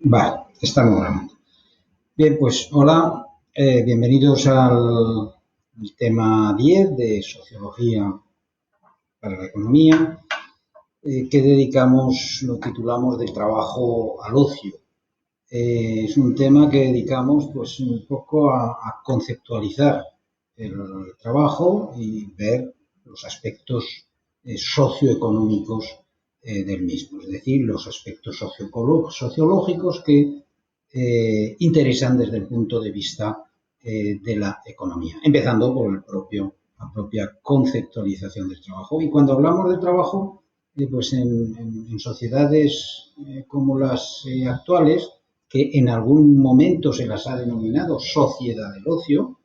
Vale, estamos grabando. Bien, pues hola, bienvenidos al tema 10 de Sociología para la Economía, que lo titulamos del trabajo al ocio. Es un tema que dedicamos pues un poco a conceptualizar el trabajo y ver los aspectos socioeconómicos del mismo, es decir, los aspectos sociológicos que interesan desde el punto de vista de la economía, empezando por la propia conceptualización del trabajo. Y cuando hablamos del trabajo, pues en sociedades como las actuales, que en algún momento se las ha denominado sociedad del ocio,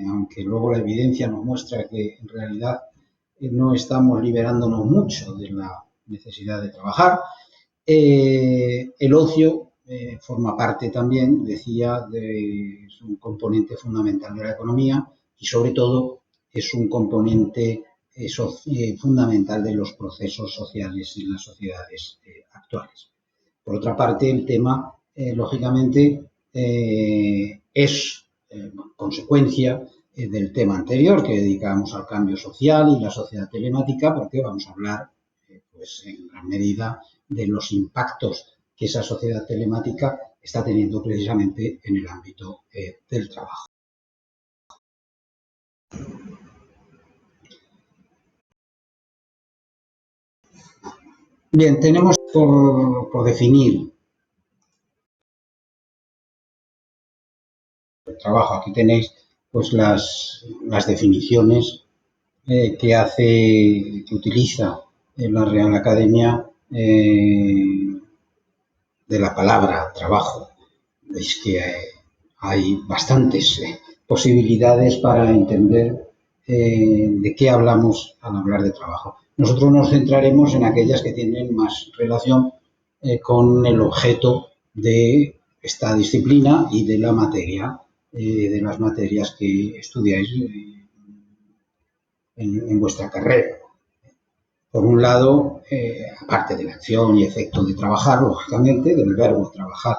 aunque luego la evidencia nos muestra que en realidad no estamos liberándonos mucho de la necesidad de trabajar. El ocio forma parte también, decía, es un componente fundamental de la economía y sobre todo es un componente fundamental de los procesos sociales en las sociedades actuales. Por otra parte, el tema, lógicamente, es consecuencia del tema anterior que dedicamos al cambio social y la sociedad telemática, porque vamos a hablar, pues, en gran medida de los impactos que esa sociedad telemática está teniendo precisamente en el ámbito del trabajo. Bien, tenemos por definir el trabajo. Aquí tenéis pues las definiciones que utiliza la Real Academia de la palabra trabajo. Veis que hay bastantes posibilidades para entender de qué hablamos al hablar de trabajo. Nosotros nos centraremos en aquellas que tienen más relación con el objeto de esta disciplina y de la materia, de las materias que estudiáis en vuestra carrera. Por un lado, aparte de la acción y efecto de trabajar, lógicamente, del verbo trabajar,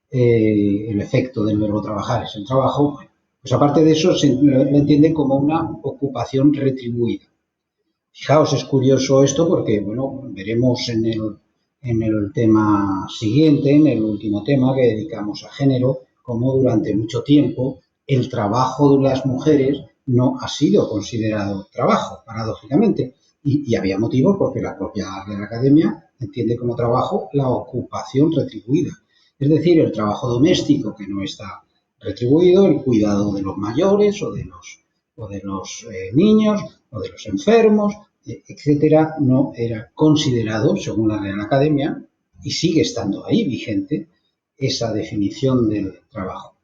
el efecto del verbo trabajar es el trabajo, pues aparte de eso se lo entiende como una ocupación retribuida. Fijaos, es curioso esto porque, bueno, veremos en el tema siguiente, en el último tema que dedicamos a género, cómo durante mucho tiempo el trabajo de las mujeres no ha sido considerado trabajo, paradójicamente. Y había motivos porque la propia Real Academia entiende como trabajo la ocupación retribuida. Es decir, el trabajo doméstico que no está retribuido, el cuidado de los mayores o de los niños o de los enfermos, etcétera, no era considerado, según la Real Academia, y sigue estando ahí vigente, esa definición del trabajo.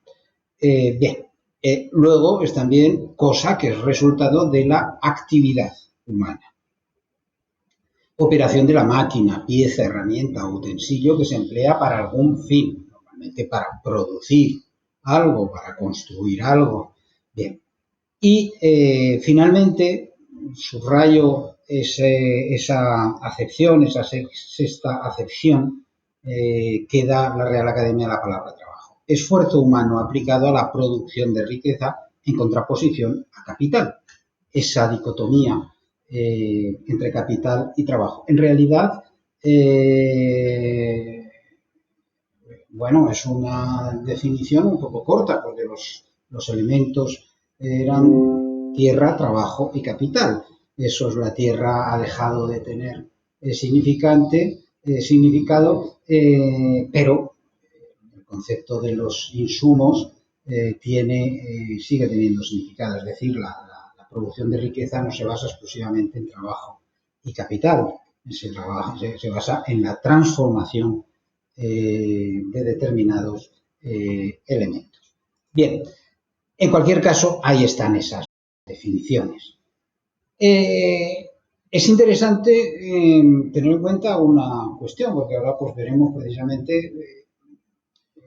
Bien, luego es también cosa que es resultado de la actividad humana. Operación de la máquina, pieza, herramienta o utensilio que se emplea para algún fin, normalmente para producir algo, para construir algo. Bien. Y finalmente, subrayo esa acepción, esa sexta acepción que da la Real Academia a la palabra trabajo. Esfuerzo humano aplicado a la producción de riqueza en contraposición a capital. Esa dicotomía entre capital y trabajo. En realidad, bueno, es una definición un poco corta porque los elementos eran tierra, trabajo y capital. Eso es, la tierra ha dejado de tener significado, pero el concepto de los insumos sigue teniendo significado. Es decir, la producción de riqueza no se basa exclusivamente en trabajo y capital, se basa en la transformación de determinados elementos. Bien, en cualquier caso, ahí están esas definiciones. Es interesante tener en cuenta una cuestión, porque ahora pues veremos precisamente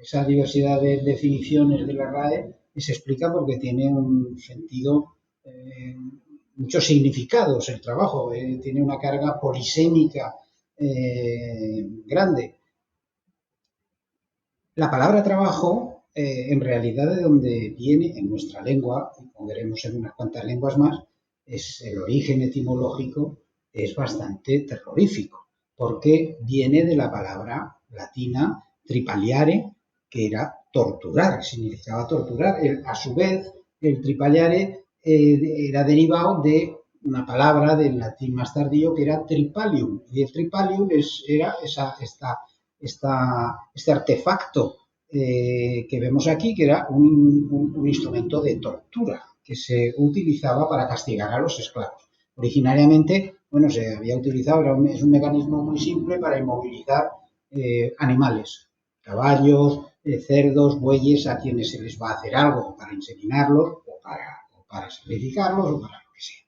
esa diversidad de definiciones de la RAE y se explica porque tiene un sentido, muchos significados el trabajo, tiene una carga polisémica grande. La palabra trabajo, en realidad de donde viene en nuestra lengua, como veremos en unas cuantas lenguas más, es el origen etimológico es bastante terrorífico, porque viene de la palabra latina tripaliare, que era torturar, significaba torturar. A su vez, el tripaliare era derivado de una palabra del latín más tardío que era tripalium, y el tripalium era este artefacto que vemos aquí, que era un instrumento de tortura que se utilizaba para castigar a los esclavos. Originariamente, bueno, se había utilizado, es un mecanismo muy simple para inmovilizar animales, caballos, cerdos, bueyes, a quienes se les va a hacer algo para inseminarlos o para sacrificarlos o para lo que sea.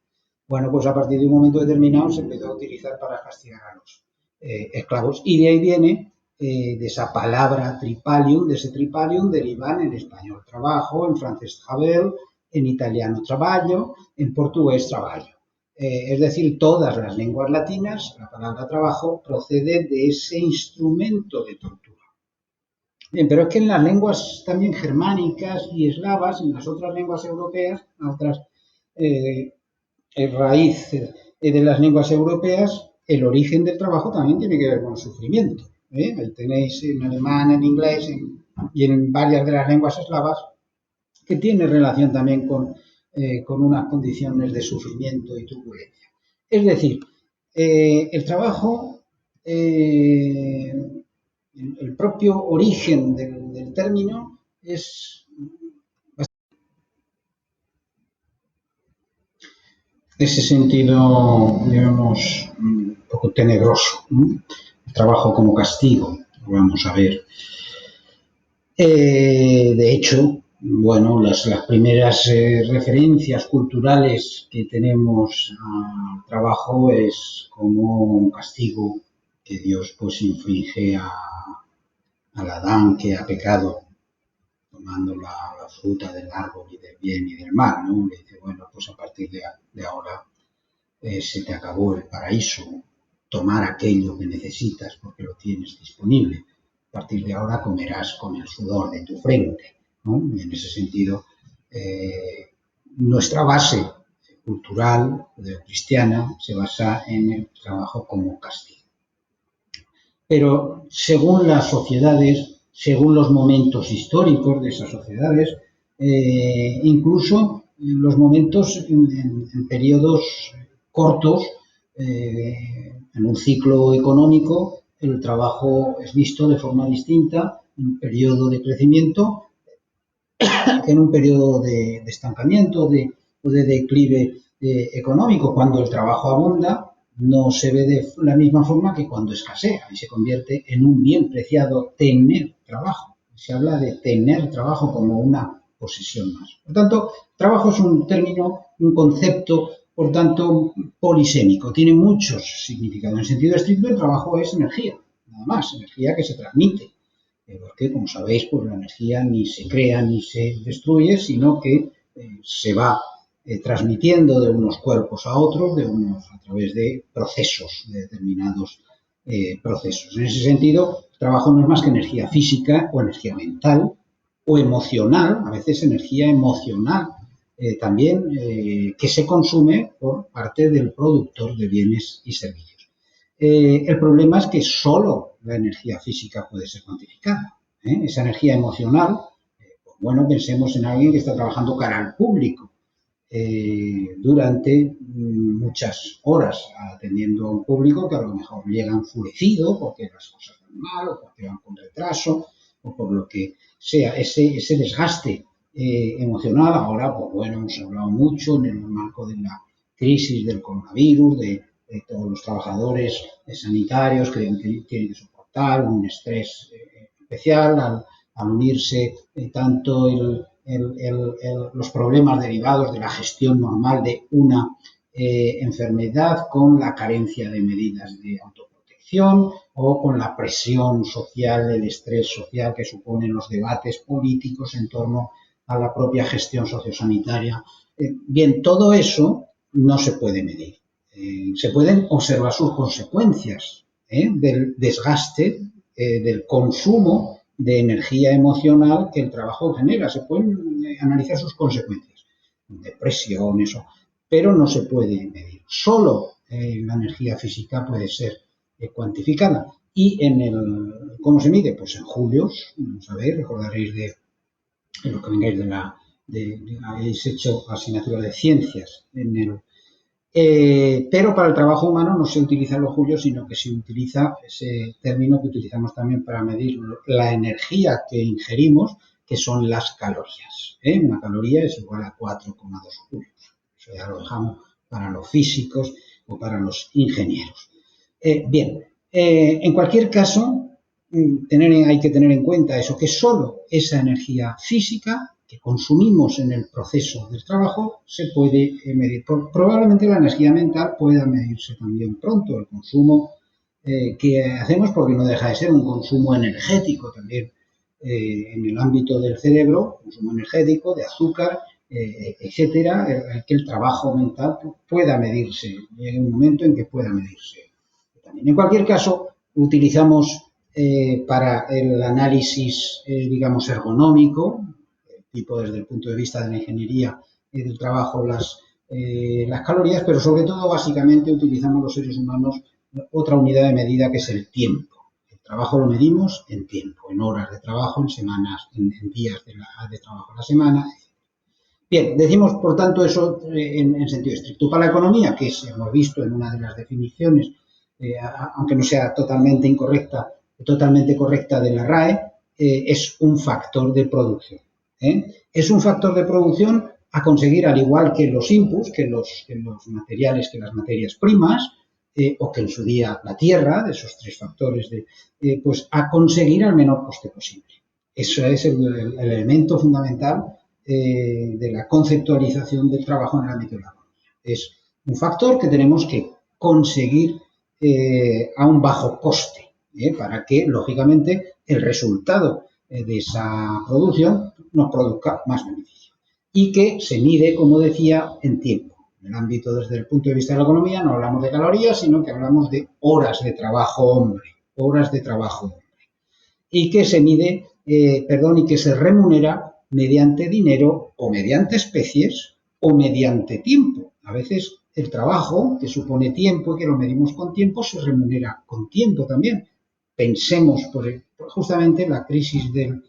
Bueno, pues a partir de un momento determinado se empezó a utilizar para castigar a los esclavos. Y de ahí viene, de esa palabra tripalium, de ese tripalium derivan en español trabajo, en francés travail, en italiano traballo, en portugués traballo. Es decir, todas las lenguas latinas, la palabra trabajo procede de ese instrumento de tortura. Bien, pero es que en las lenguas también germánicas y eslavas, en las otras lenguas europeas, otras raíz de las lenguas europeas, el origen del trabajo también tiene que ver con el sufrimiento. Ahí tenéis en alemán, en inglés y en varias de las lenguas eslavas que tiene relación también con unas condiciones de sufrimiento y turbulencia. Es decir, el trabajo, el propio origen del término es en ese sentido, digamos, un poco tenebroso, ¿no? El trabajo como castigo, vamos a ver. De hecho, bueno, las primeras referencias culturales que tenemos al trabajo es como un castigo que Dios pues inflige al Adán que ha pecado tomando la fruta del árbol y del bien y del mal, ¿no? Le dice, bueno, pues a partir de ahora se te acabó el paraíso, tomar aquello que necesitas porque lo tienes disponible. A partir de ahora comerás con el sudor de tu frente, ¿no? Y en ese sentido, nuestra base cultural cristiana se basa en el trabajo como castigo. Pero según las sociedades, según los momentos históricos de esas sociedades, incluso en los momentos en periodos cortos, en un ciclo económico, el trabajo es visto de forma distinta en un periodo de crecimiento que en un periodo de estancamiento o de declive económico. Cuando el trabajo abunda, no se ve de la misma forma que cuando escasea y se convierte en un bien preciado tener trabajo. Se habla de tener trabajo como una posesión más. Por tanto, trabajo es un término, un concepto, por tanto, polisémico. Tiene muchos significados. En sentido estricto, el trabajo es energía, nada más, energía que se transmite. Porque, como sabéis, pues la energía ni se crea ni se destruye, sino que se va transmitiendo de unos cuerpos a otros, a través de procesos, de determinados procesos. En ese sentido, el trabajo no es más que energía física o energía mental o emocional, a veces energía emocional también, que se consume por parte del productor de bienes y servicios. El problema es que solo la energía física puede ser cuantificada. Esa energía emocional, pues bueno, pensemos en alguien que está trabajando cara al público durante muchas horas atendiendo a un público que a lo mejor llega enfurecido porque las cosas van mal o porque van con retraso o por lo que sea. Ese desgaste emocional, ahora, pues bueno, hemos hablado mucho en el marco de la crisis del coronavirus, de todos los trabajadores sanitarios que tienen que soportar un estrés especial al unirse tanto los problemas derivados de la gestión normal de una enfermedad con la carencia de medidas de autoprotección o con la presión social, el estrés social que suponen los debates políticos en torno a la propia gestión sociosanitaria. Bien, todo eso no se puede medir. Se pueden observar sus consecuencias del desgaste, del consumo de energía emocional que el trabajo genera. Se pueden analizar sus consecuencias, depresión, eso, pero no se puede medir. Solo la energía física puede ser cuantificada. Y ¿cómo se mide? Pues en julios, ¿sabéis? Recordaréis de lo que vengáis habéis hecho asignaturas de ciencias pero para el trabajo humano no se utilizan los julios, sino que se utiliza ese término que utilizamos también para medir la energía que ingerimos, que son las calorías. Una caloría es igual a 4,2 julios. Eso ya lo dejamos para los físicos o para los ingenieros. Bien, en cualquier caso, hay que tener en cuenta eso, que solo esa energía física que consumimos en el proceso del trabajo se puede medir. Probablemente la energía mental pueda medirse también pronto, el consumo que hacemos, porque no deja de ser un consumo energético también en el ámbito del cerebro, consumo energético de azúcar, etcétera, que el trabajo mental pueda medirse, llegue un momento en que pueda medirse. También, en cualquier caso, utilizamos para el análisis, digamos, ergonómico, tipo desde el punto de vista de la ingeniería y del trabajo, las calorías, pero sobre todo, básicamente, utilizamos los seres humanos otra unidad de medida que es el tiempo. El trabajo lo medimos en tiempo, en horas de trabajo, en semanas, en días de trabajo a la semana. Bien, decimos, por tanto, eso en sentido estricto. Para la economía, que hemos visto en una de las definiciones, aunque no sea totalmente correcta de la RAE, es un factor de producción. Es un factor de producción a conseguir, al igual que los inputs, que los materiales, que las materias primas, o que en su día la tierra, de esos tres factores, pues a conseguir al menor coste posible. Eso es el elemento fundamental de la conceptualización del trabajo en el ámbito de la economía. Es un factor que tenemos que conseguir a un bajo coste, para que, lógicamente, el resultado de esa producción nos produzca más beneficio. Y que se mide, como decía, en tiempo. En el ámbito, desde el punto de vista de la economía, no hablamos de calorías, sino que hablamos de horas de trabajo hombre. Horas de trabajo hombre. Y que se mide, y que se remunera mediante dinero o mediante especies o mediante tiempo. A veces el trabajo, que supone tiempo y que lo medimos con tiempo, se remunera con tiempo también. Pensemos por justamente la crisis del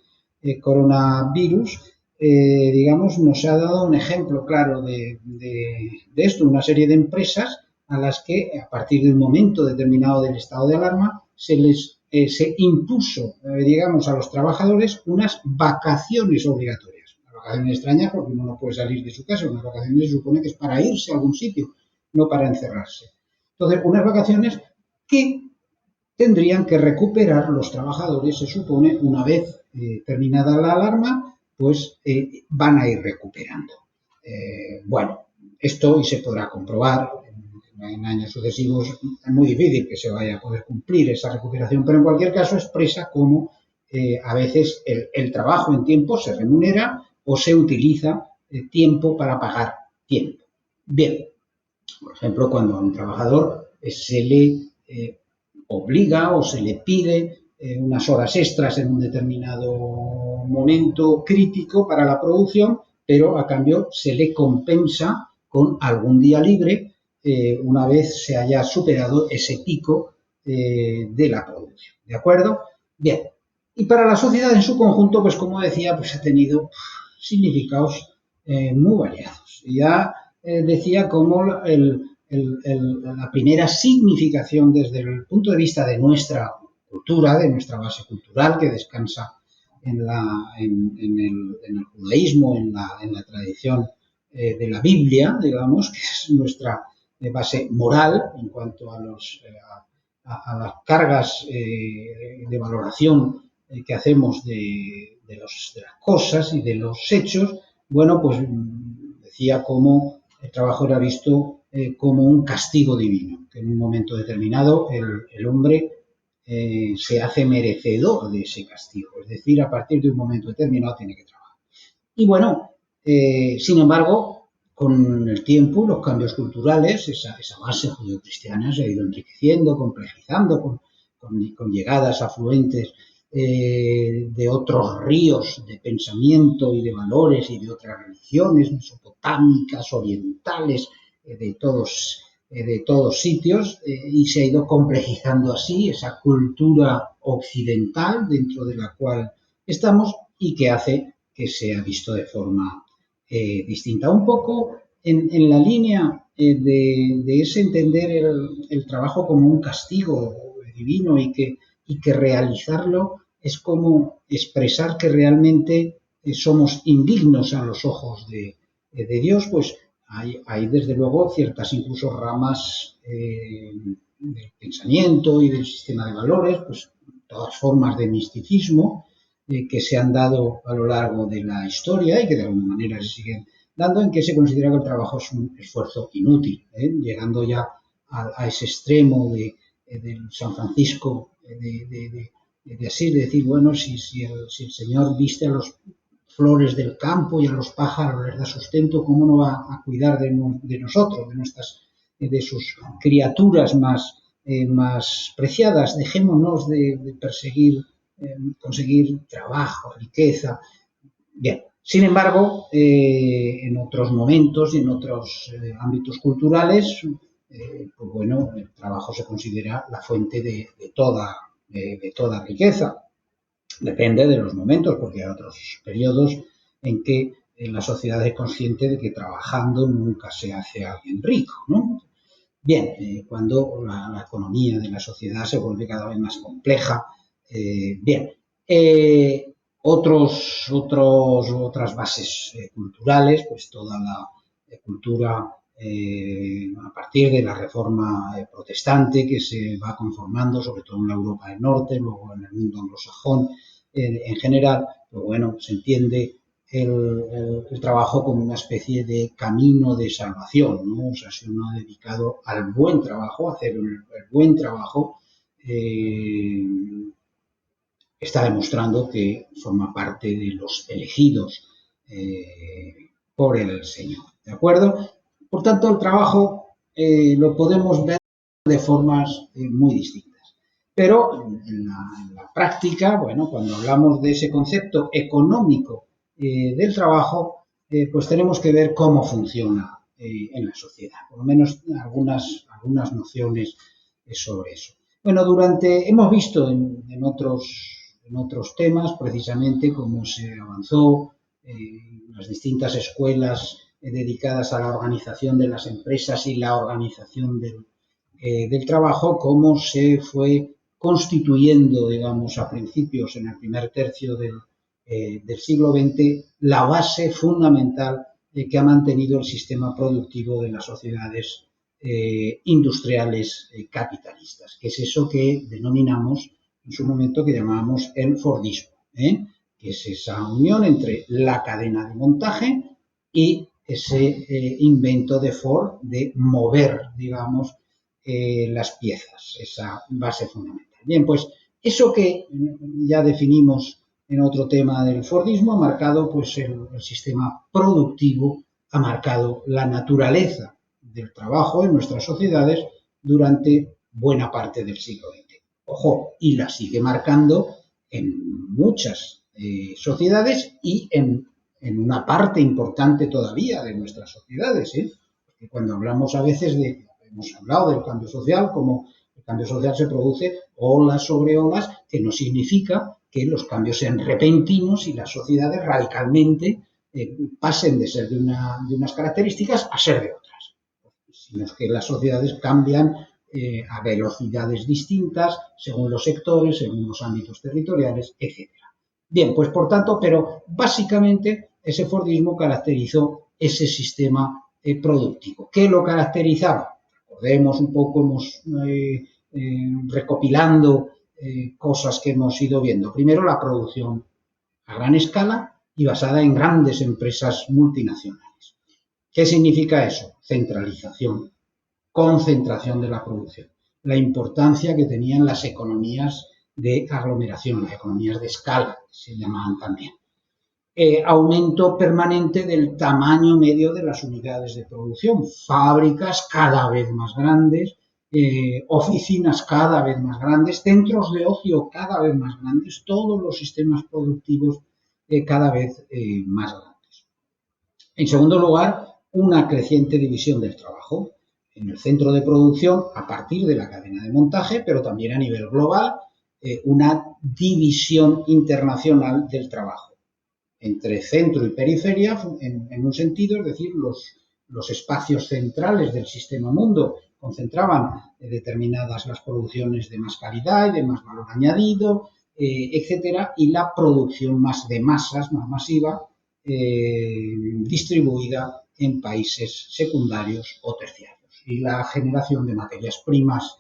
coronavirus, digamos, nos ha dado un ejemplo claro de esto, una serie de empresas a las que, a partir de un momento determinado del estado de alarma, se impuso, digamos, a los trabajadores unas vacaciones obligatorias. Una vacación extraña porque uno no puede salir de su casa, unas vacaciones se supone que es para irse a algún sitio, no para encerrarse. Entonces, unas vacaciones que tendrían que recuperar los trabajadores, se supone, una vez terminada la alarma, pues van a ir recuperando. Bueno, esto y se podrá comprobar en años sucesivos. Es muy difícil que se vaya a poder cumplir esa recuperación, pero en cualquier caso expresa cómo a veces el trabajo en tiempo se remunera o se utiliza tiempo para pagar tiempo. Bien, por ejemplo, cuando a un trabajador se le obliga o se le pide unas horas extras en un determinado momento crítico para la producción, pero a cambio se le compensa con algún día libre una vez se haya superado ese pico de la producción. ¿De acuerdo? Bien. Y para la sociedad en su conjunto, pues como decía, pues ha tenido significados muy variados. Ya decía cómo la primera significación desde el punto de vista de nuestra cultura, de nuestra base cultural, que descansa en el judaísmo, en la tradición de la Biblia, digamos, que es nuestra base moral en cuanto a las cargas de valoración que hacemos de las cosas y de los hechos. Bueno, pues decía cómo el trabajo era visto como un castigo divino, que en un momento determinado el hombre se hace merecedor de ese castigo, es decir, a partir de un momento determinado tiene que trabajar. Y bueno, sin embargo, con el tiempo, los cambios culturales, esa base judeocristiana se ha ido enriqueciendo, complejizando, con llegadas afluentes de otros ríos de pensamiento y de valores y de otras religiones mesopotámicas, orientales, de todos sitios, y se ha ido complejizando así esa cultura occidental dentro de la cual estamos y que hace que sea visto de forma distinta. Un poco en la línea de ese entender el trabajo como un castigo divino y que realizarlo es como expresar que realmente somos indignos a los ojos de Dios, pues hay desde luego ciertas incluso ramas del pensamiento y del sistema de valores, pues todas formas de misticismo que se han dado a lo largo de la historia y que de alguna manera se siguen dando, en que se considera que el trabajo es un esfuerzo inútil, llegando ya a ese extremo de San Francisco de Asís, de decir, bueno, si el Señor viste a los flores del campo y a los pájaros les da sustento, ¿cómo no va a cuidar de nosotros, de sus criaturas más preciadas? Dejémonos de perseguir, conseguir trabajo, riqueza. Bien, sin embargo, en otros momentos y en otros ámbitos culturales, pues bueno, el trabajo se considera la fuente de toda riqueza. Depende de los momentos, porque hay otros periodos en que la sociedad es consciente de que trabajando nunca se hace a alguien rico, ¿no? Bien, cuando la economía de la sociedad se vuelve cada vez más compleja. Bien, otras bases culturales, pues toda la cultura a partir de la reforma protestante que se va conformando, sobre todo en la Europa del Norte, luego en el mundo anglosajón en general, pues bueno, se entiende el trabajo como una especie de camino de salvación, ¿no? O sea, si uno ha dedicado al buen trabajo, a hacer el buen trabajo, está demostrando que forma parte de los elegidos por el Señor, ¿de acuerdo? Por tanto, el trabajo lo podemos ver de formas muy distintas. Pero en la práctica, bueno, cuando hablamos de ese concepto económico del trabajo, pues tenemos que ver cómo funciona en la sociedad, por lo menos algunas nociones sobre eso. Bueno, hemos visto en otros temas precisamente cómo se avanzó en las distintas escuelas dedicadas a la organización de las empresas y la organización del trabajo, cómo se fue constituyendo, digamos, a principios, en el primer tercio del siglo XX, la base fundamental que ha mantenido el sistema productivo de las sociedades industriales capitalistas, que es eso que denominamos en su momento, que llamábamos el Fordismo, que es esa unión entre la cadena de montaje y ese invento de Ford de mover, digamos, las piezas, esa base fundamental. Bien, pues eso que ya definimos en otro tema del Fordismo ha marcado pues el sistema productivo, ha marcado la naturaleza del trabajo en nuestras sociedades durante buena parte del siglo XX. Ojo, y la sigue marcando en muchas sociedades y en una parte importante todavía de nuestras sociedades, porque cuando hablamos a veces hemos hablado del cambio social, como el cambio social se produce olas sobre olas, que no significa que los cambios sean repentinos y las sociedades radicalmente pasen de ser de unas características a ser de otras, sino que las sociedades cambian a velocidades distintas según los sectores, según los ámbitos territoriales, etc. Bien, pues por tanto, pero básicamente ese Fordismo caracterizó ese sistema productivo. ¿Qué lo caracterizaba? Recordemos un poco, recopilando cosas que hemos ido viendo. Primero, la producción a gran escala y basada en grandes empresas multinacionales. ¿Qué significa eso? Centralización, concentración de la producción. La importancia que tenían las economías de aglomeración, las economías de escala, que se llamaban también. Aumento permanente del tamaño medio de las unidades de producción, fábricas cada vez más grandes, oficinas cada vez más grandes, centros de ocio cada vez más grandes, todos los sistemas productivos cada vez más grandes. En segundo lugar, una creciente división del trabajo en el centro de producción a partir de la cadena de montaje, pero también a nivel global, una división internacional del trabajo entre centro y periferia en un sentido, es decir, los espacios centrales del sistema mundo concentraban determinadas las producciones de más calidad y de más valor añadido, etcétera, y la producción más de masas, más masiva, distribuida en países secundarios o terciarios. Y la generación de materias primas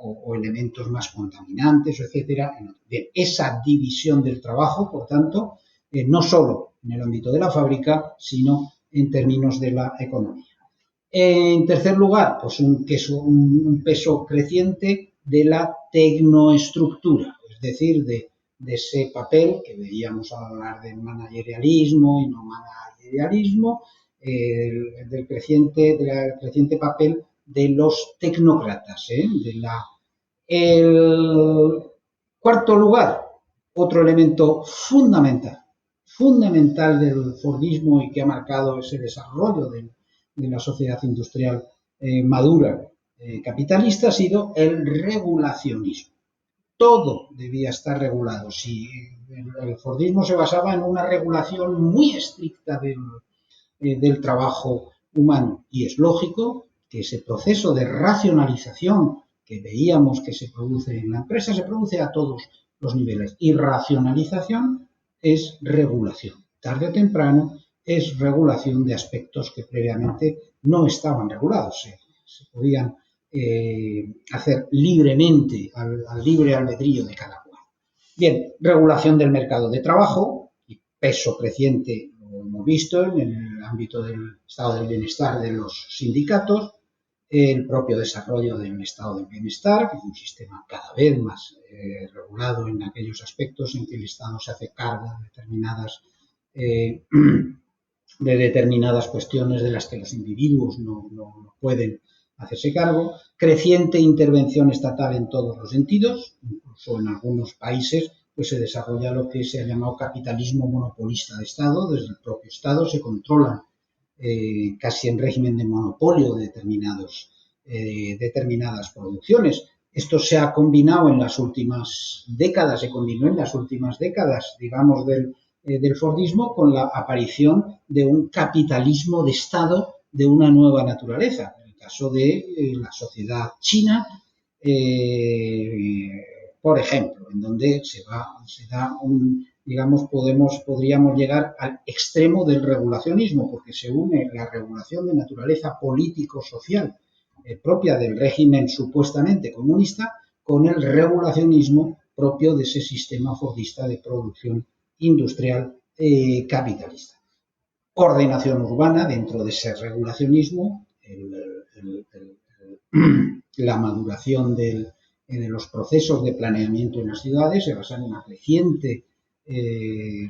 o elementos más contaminantes, etcétera. Bien, esa división del trabajo, por tanto, no solo en el ámbito de la fábrica, sino en términos de la economía. En tercer lugar, pues un peso creciente de la tecnoestructura, es decir, de ese papel que veíamos al hablar de managerialismo y no managerialismo, del creciente papel de los tecnócratas. El cuarto lugar, otro elemento fundamental del Fordismo y que ha marcado ese desarrollo de la sociedad industrial madura capitalista ha sido el regulacionismo. Todo debía estar regulado. Si el Fordismo se basaba en una regulación muy estricta del trabajo humano, y es lógico que ese proceso de racionalización que veíamos que se produce en la empresa se produce a todos los niveles, y racionalización es regulación. Tarde o temprano es regulación de aspectos que previamente no estaban regulados, se podían hacer libremente al libre albedrío de cada cual. Bien, regulación del mercado de trabajo y peso creciente, lo hemos visto en el ámbito del estado del bienestar de los sindicatos, el propio desarrollo del estado del bienestar, que es un sistema cada vez más regulado en aquellos aspectos en que el Estado se hace cargo de determinadas cuestiones de las que los individuos no pueden hacerse cargo, creciente intervención estatal en todos los sentidos, incluso en algunos países pues se desarrolla lo que se ha llamado capitalismo monopolista de Estado. Desde el propio Estado se controlan casi en régimen de monopolio determinadas producciones. Esto se ha combinado en las últimas décadas, digamos, del Fordismo, con la aparición de un capitalismo de Estado de una nueva naturaleza. En el caso de la sociedad china, por ejemplo, en donde se da digamos, podríamos llegar al extremo del regulacionismo, porque se une la regulación de naturaleza político-social propia del régimen supuestamente comunista con el regulacionismo propio de ese sistema fordista de producción industrial capitalista. Ordenación urbana dentro de ese regulacionismo, la maduración de los procesos de planeamiento en las ciudades se basan en una creciente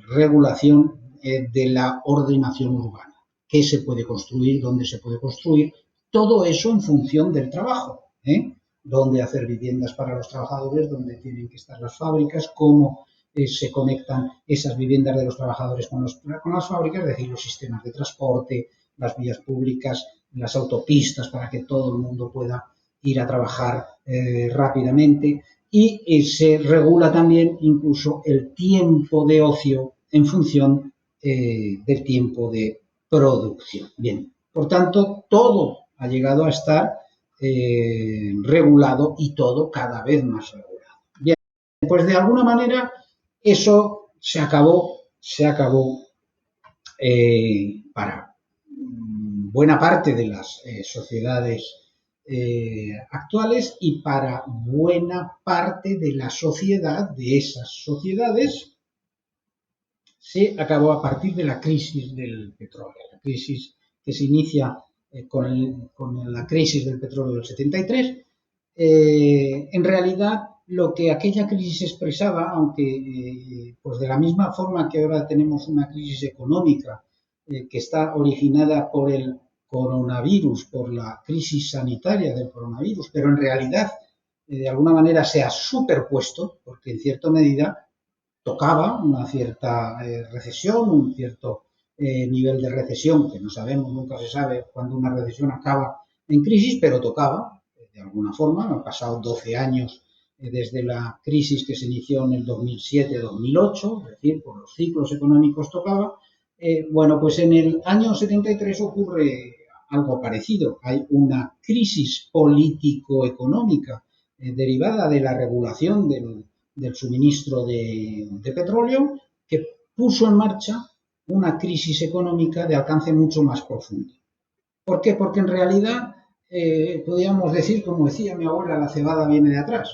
regulación de la ordenación urbana. ¿Qué se puede construir? ¿Dónde se puede construir? Todo eso en función del trabajo. Dónde hacer viviendas para los trabajadores, dónde tienen que estar las fábricas, cómo se conectan esas viviendas de los trabajadores con las fábricas, es decir, los sistemas de transporte, las vías públicas, las autopistas para que todo el mundo pueda ir a trabajar rápidamente, y se regula también incluso el tiempo de ocio en función del tiempo de producción. Bien, por tanto, todo ha llegado a estar regulado y todo cada vez más regulado. Bien, pues de alguna manera eso se acabó para buena parte de las sociedades actuales y para buena parte de la sociedad, de esas sociedades, se acabó a partir de la crisis del petróleo, la crisis que se inicia con la crisis del petróleo del 73. En realidad, lo que aquella crisis expresaba, aunque pues de la misma forma que ahora tenemos una crisis económica que está originada por el coronavirus, por la crisis sanitaria del coronavirus, pero en realidad de alguna manera se ha superpuesto, porque en cierta medida tocaba una cierta recesión, un cierto nivel de recesión, que no sabemos, nunca se sabe cuándo una recesión acaba en crisis, pero tocaba, de alguna forma. Han pasado 12 años desde la crisis que se inició en el 2007-2008, es decir, por los ciclos económicos tocaba. Bueno, pues en el año 73 ocurre algo parecido. Hay una crisis político-económica derivada de la regulación del suministro de petróleo, que puso en marcha una crisis económica de alcance mucho más profundo. ¿Por qué? Porque en realidad, podríamos decir, como decía mi abuela, la cebada viene de atrás.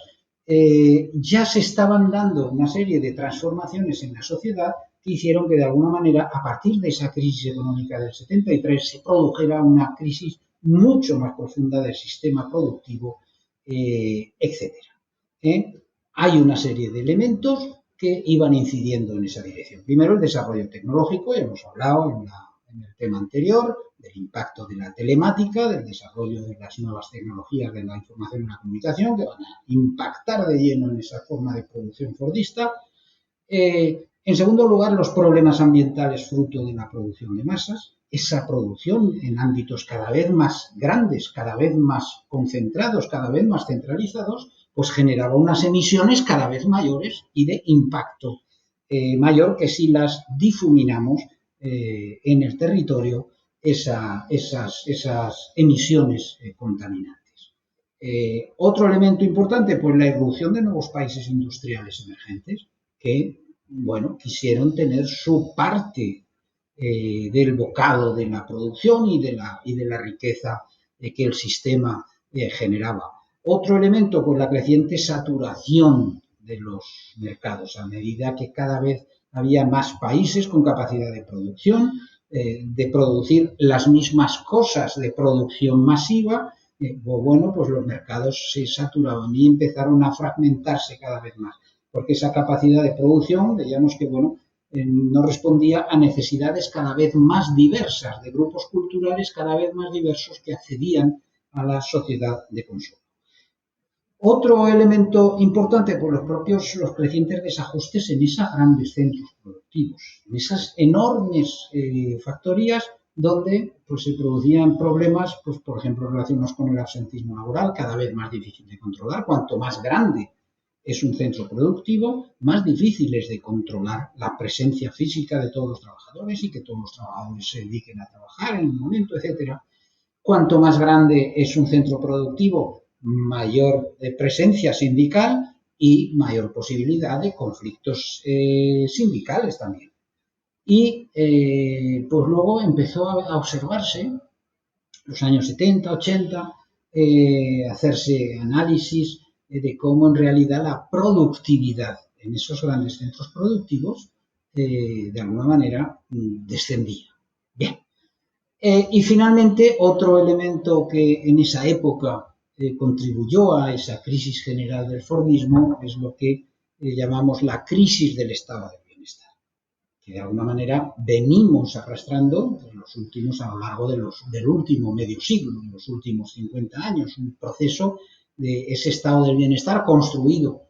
Ya se estaban dando una serie de transformaciones en la sociedad que hicieron que de alguna manera, a partir de esa crisis económica del 73, se produjera una crisis mucho más profunda del sistema productivo, etcétera. Hay una serie de elementos que iban incidiendo en esa dirección. Primero, el desarrollo tecnológico, ya hemos hablado en el tema anterior, del impacto de la telemática, del desarrollo de las nuevas tecnologías de la información y la comunicación, que van a impactar de lleno en esa forma de producción fordista. En segundo lugar, los problemas ambientales fruto de la producción de masas, esa producción en ámbitos cada vez más grandes, cada vez más concentrados, cada vez más centralizados, pues generaba unas emisiones cada vez mayores y de impacto mayor que si las difuminamos en el territorio esas emisiones contaminantes. Otro elemento importante, pues la irrupción de nuevos países industriales emergentes que, bueno, quisieron tener su parte del bocado de la producción y de la riqueza que el sistema generaba. Otro elemento, pues la creciente saturación de los mercados, a medida que cada vez había más países con capacidad de producción, de producir las mismas cosas de producción masiva, bueno, pues los mercados se saturaban y empezaron a fragmentarse cada vez más, porque esa capacidad de producción, veíamos que, bueno, no respondía a necesidades cada vez más diversas, de grupos culturales cada vez más diversos que accedían a la sociedad de consumo. Otro elemento importante, por los crecientes desajustes en esos grandes centros productivos, en esas enormes factorías donde pues, se producían problemas, pues, por ejemplo, relacionados con el absentismo laboral, cada vez más difícil de controlar. Cuanto más grande es un centro productivo, más difícil es de controlar la presencia física de todos los trabajadores y que todos los trabajadores se dediquen a trabajar en un momento, etcétera. Cuanto más grande es un centro productivo, mayor presencia sindical y mayor posibilidad de conflictos sindicales también. Y pues luego empezó a observarse, los años 70, 80, hacerse análisis de cómo en realidad la productividad en esos grandes centros productivos de alguna manera descendía. Bien. Y finalmente, otro elemento que en esa época contribuyó a esa crisis general del Fordismo es lo que llamamos la crisis del estado del bienestar, que de alguna manera venimos arrastrando a lo largo del último medio siglo, de los últimos 50 años, un proceso de ese estado del bienestar construido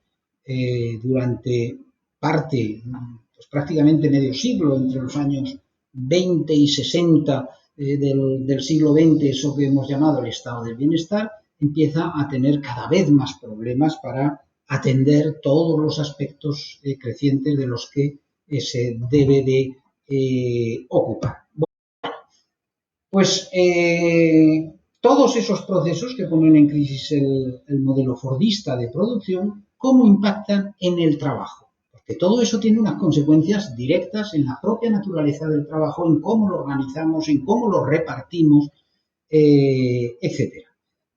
durante parte, pues prácticamente medio siglo, entre los años 20 y 60 del siglo XX, eso que hemos llamado el estado del bienestar, empieza a tener cada vez más problemas para atender todos los aspectos crecientes de los que se debe de ocupar. Bueno, pues todos esos procesos que ponen en crisis el modelo fordista de producción, ¿cómo impactan en el trabajo? Que todo eso tiene unas consecuencias directas en la propia naturaleza del trabajo, en cómo lo organizamos, en cómo lo repartimos, etcétera.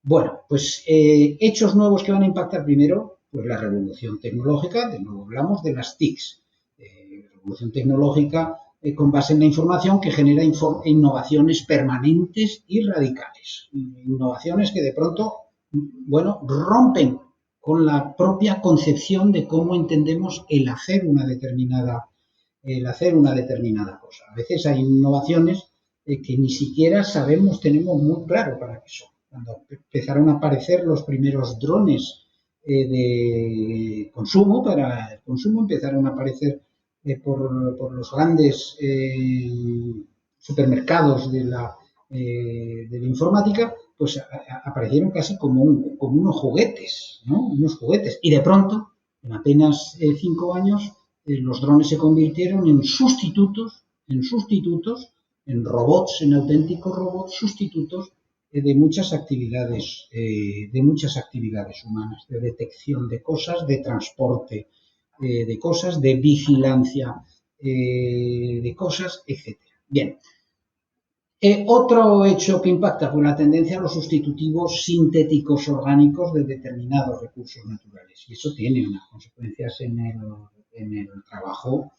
Bueno, pues hechos nuevos que van a impactar primero, pues la revolución tecnológica, de nuevo hablamos de las TICs, revolución tecnológica con base en la información que genera innovaciones permanentes y radicales, innovaciones que de pronto, bueno, rompen con la propia concepción de cómo entendemos el hacer una determinada cosa. A veces hay innovaciones que ni siquiera tenemos muy claro para qué son. Cuando empezaron a aparecer los primeros drones de consumo, para el consumo, empezaron a aparecer por los grandes supermercados de la informática, pues aparecieron casi como unos juguetes, ¿no? Unos juguetes. Y de pronto, en apenas 5 años, los drones se convirtieron en sustitutos, en robots, en auténticos robots sustitutos de muchas actividades humanas, de detección de cosas, de transporte de cosas, de vigilancia de cosas, etcétera. Bien. Otro hecho que impacta por la tendencia a los sustitutivos sintéticos orgánicos de determinados recursos naturales. Y eso tiene unas consecuencias en el trabajo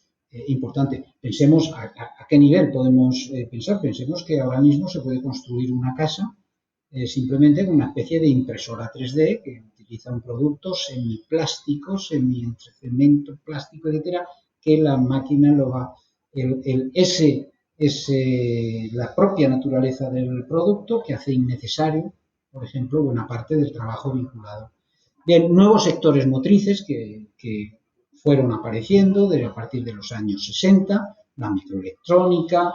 importante. Pensemos a qué nivel podemos pensar. Pensemos que ahora mismo se puede construir una casa simplemente con una especie de impresora 3D que utiliza un producto semiplástico, entre cemento, plástico, etcétera, que la máquina lo va. La propia naturaleza del producto que hace innecesario, por ejemplo, buena parte del trabajo vinculado. Bien, nuevos sectores motrices que fueron apareciendo a partir de los años 60, la microelectrónica,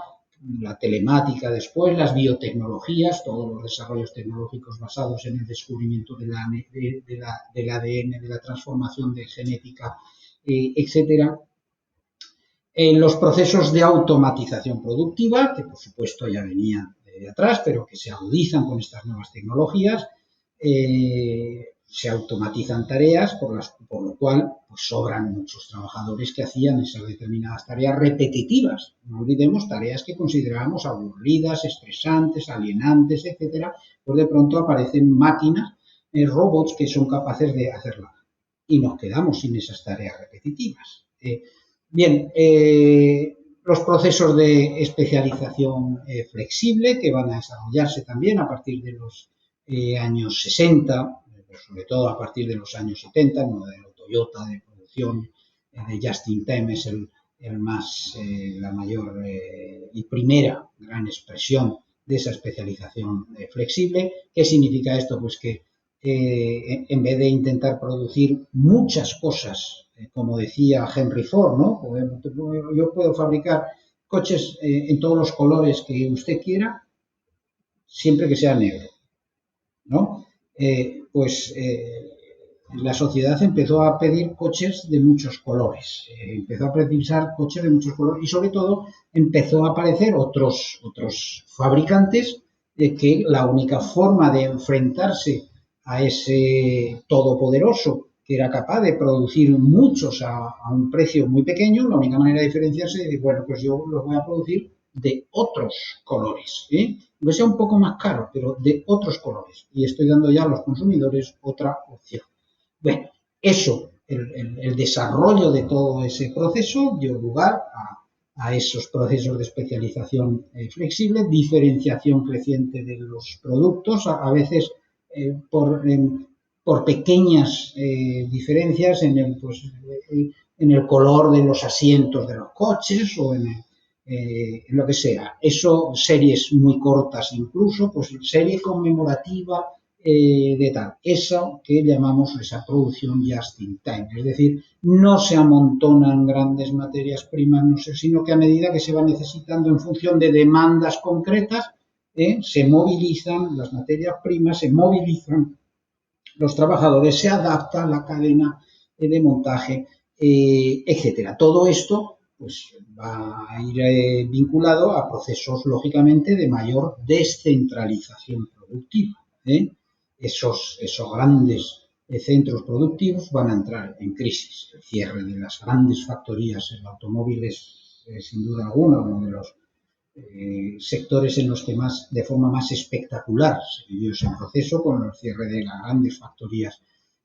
la telemática después, las biotecnologías, todos los desarrollos tecnológicos basados en el descubrimiento del ADN, de la transformación de genética, etcétera. Los procesos de automatización productiva, que por supuesto ya venían de atrás, pero que se agudizan con estas nuevas tecnologías, se automatizan tareas, por lo cual pues, sobran muchos trabajadores que hacían esas determinadas tareas repetitivas. No olvidemos tareas que considerábamos aburridas, estresantes, alienantes, etcétera, pues de pronto aparecen máquinas, robots que son capaces de hacerla. Y nos quedamos sin esas tareas repetitivas. Bien, los procesos de especialización flexible que van a desarrollarse también a partir de los años 60, sobre todo a partir de los años 70, el modelo Toyota de producción de Just in Time es la mayor y primera gran expresión de esa especialización flexible. ¿Qué significa esto? Pues que en vez de intentar producir muchas cosas, como decía Henry Ford, ¿no? Yo puedo fabricar coches en todos los colores que usted quiera, siempre que sea negro, ¿no? La sociedad empezó a pedir coches de muchos colores, empezó a precisar coches de muchos colores y sobre todo empezó a aparecer otros fabricantes que la única forma de enfrentarse a ese todopoderoso que era capaz de producir muchos a un precio muy pequeño, la única manera de diferenciarse es, bueno, pues yo los voy a producir de otros colores, aunque sea un poco más caro, pero de otros colores. Y estoy dando ya a los consumidores otra opción. Bueno, el desarrollo de todo ese proceso dio lugar a esos procesos de especialización flexible, diferenciación creciente de los productos, a veces por pequeñas diferencias en el color de los asientos de los coches o en lo que sea. Eso, series muy cortas incluso, pues serie conmemorativa de tal. Eso que llamamos esa producción just in time. Es decir, no se amontonan grandes materias primas, no sé, sino que a medida que se va necesitando en función de demandas concretas, se movilizan las materias primas, se movilizan los trabajadores, se adapta la cadena de montaje, etcétera. Todo esto pues va a ir vinculado a procesos, lógicamente, de mayor descentralización productiva. Esos grandes centros productivos van a entrar en crisis. El cierre de las grandes factorías en automóviles, sin duda alguna, uno de los sectores en los que de forma más espectacular se vivió ese proceso con el cierre de las grandes factorías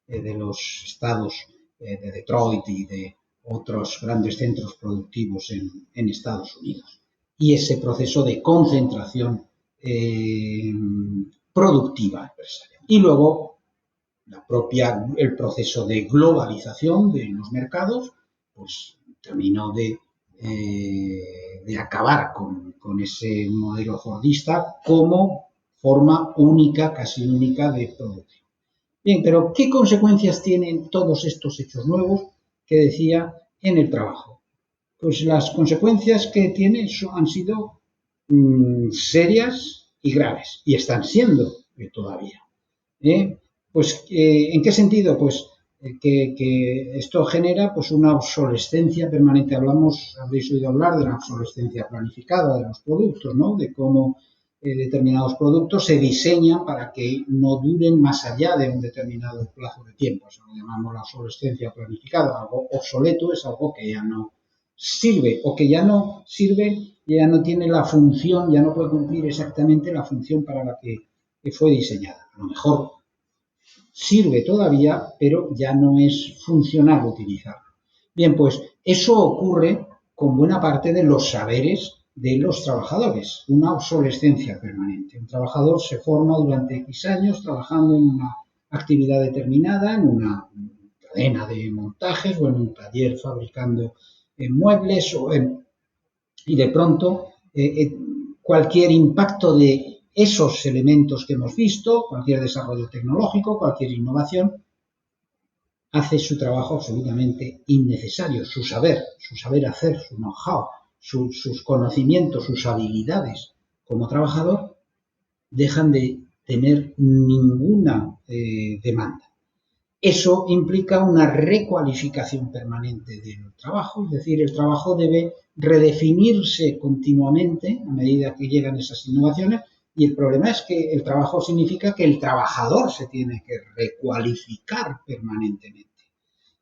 de los estados de Detroit y de otros grandes centros productivos en Estados Unidos. Y ese proceso de concentración productiva empresarial. Y luego el proceso de globalización de los mercados, pues terminó de de acabar con ese modelo fordista como forma única, casi única de producción. Bien, pero ¿qué consecuencias tienen todos estos hechos nuevos que decía en el trabajo? Pues las consecuencias que tiene han sido serias y graves, y están siendo todavía. Pues, ¿en qué sentido? Pues que esto genera pues una obsolescencia permanente. Habréis oído hablar de la obsolescencia planificada de los productos, ¿no? De cómo determinados productos se diseñan para que no duren más allá de un determinado plazo de tiempo. Eso lo llamamos la obsolescencia planificada. Algo obsoleto es algo que ya no sirve o que ya no sirve, ya no tiene la función, ya no puede cumplir exactamente la función para la que fue diseñada. A lo mejor sirve todavía, pero ya no es funcional utilizarlo. Bien, pues eso ocurre con buena parte de los saberes de los trabajadores, una obsolescencia permanente. Un trabajador se forma durante X años trabajando en una actividad determinada, en una cadena de montajes o en un taller fabricando muebles y de pronto cualquier impacto de esos elementos que hemos visto, cualquier desarrollo tecnológico, cualquier innovación, hace su trabajo absolutamente innecesario. Su saber hacer, su know-how, sus conocimientos, sus habilidades como trabajador dejan de tener ninguna demanda. Eso implica una recualificación permanente del trabajo, es decir, el trabajo debe redefinirse continuamente a medida que llegan esas innovaciones, y el problema es que el trabajo significa que el trabajador se tiene que recualificar permanentemente.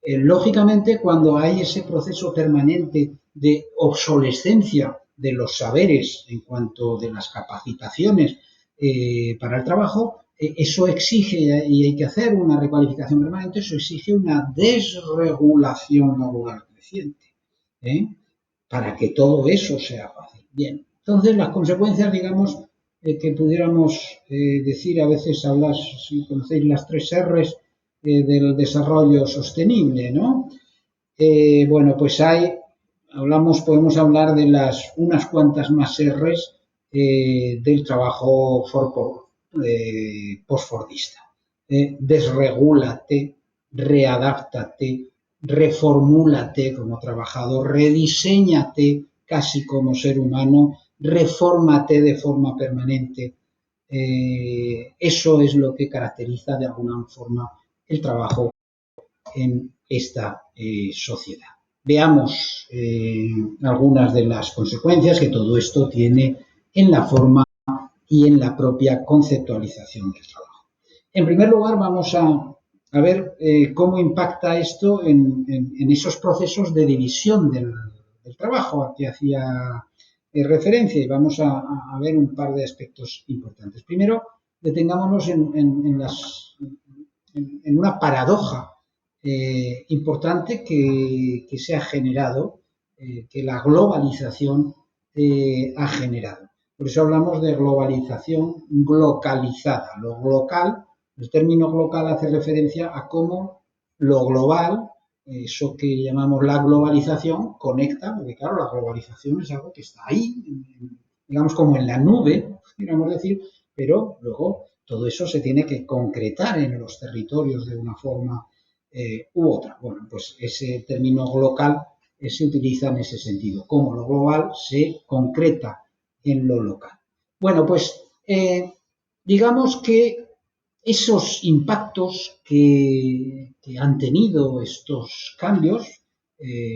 Lógicamente, cuando hay ese proceso permanente de obsolescencia de los saberes en cuanto de las capacitaciones para el trabajo, eso exige, y hay que hacer una recualificación permanente, eso exige una desregulación laboral creciente, ¿eh? Para que todo eso sea fácil. Bien, entonces las consecuencias, digamos, que pudiéramos decir, a veces hablas, si conocéis las 3 R's del desarrollo sostenible, ¿no? Bueno, pues podemos hablar de unas cuantas más R's del trabajo postfordista. Desregúlate, readáptate, reformúlate como trabajador, rediséñate casi como ser humano, refórmate de forma permanente. Eso es lo que caracteriza de alguna forma el trabajo en esta sociedad. Veamos algunas de las consecuencias que todo esto tiene en la forma y en la propia conceptualización del trabajo. En primer lugar, vamos a ver cómo impacta esto en esos procesos de división del trabajo a que hacía referencia, y vamos a ver un par de aspectos importantes. Primero, detengámonos en una paradoja importante que se ha generado, que la globalización ha generado. Por eso hablamos de globalización localizada. Lo local, el término local hace referencia a cómo lo global, eso que llamamos la globalización, conecta, porque claro, la globalización es algo que está ahí, digamos como en la nube, podríamos decir, pero luego todo eso se tiene que concretar en los territorios de una forma u otra. Bueno, pues ese término local se utiliza en ese sentido, cómo lo global se concreta en lo local. Bueno, pues digamos que esos impactos que han tenido estos cambios,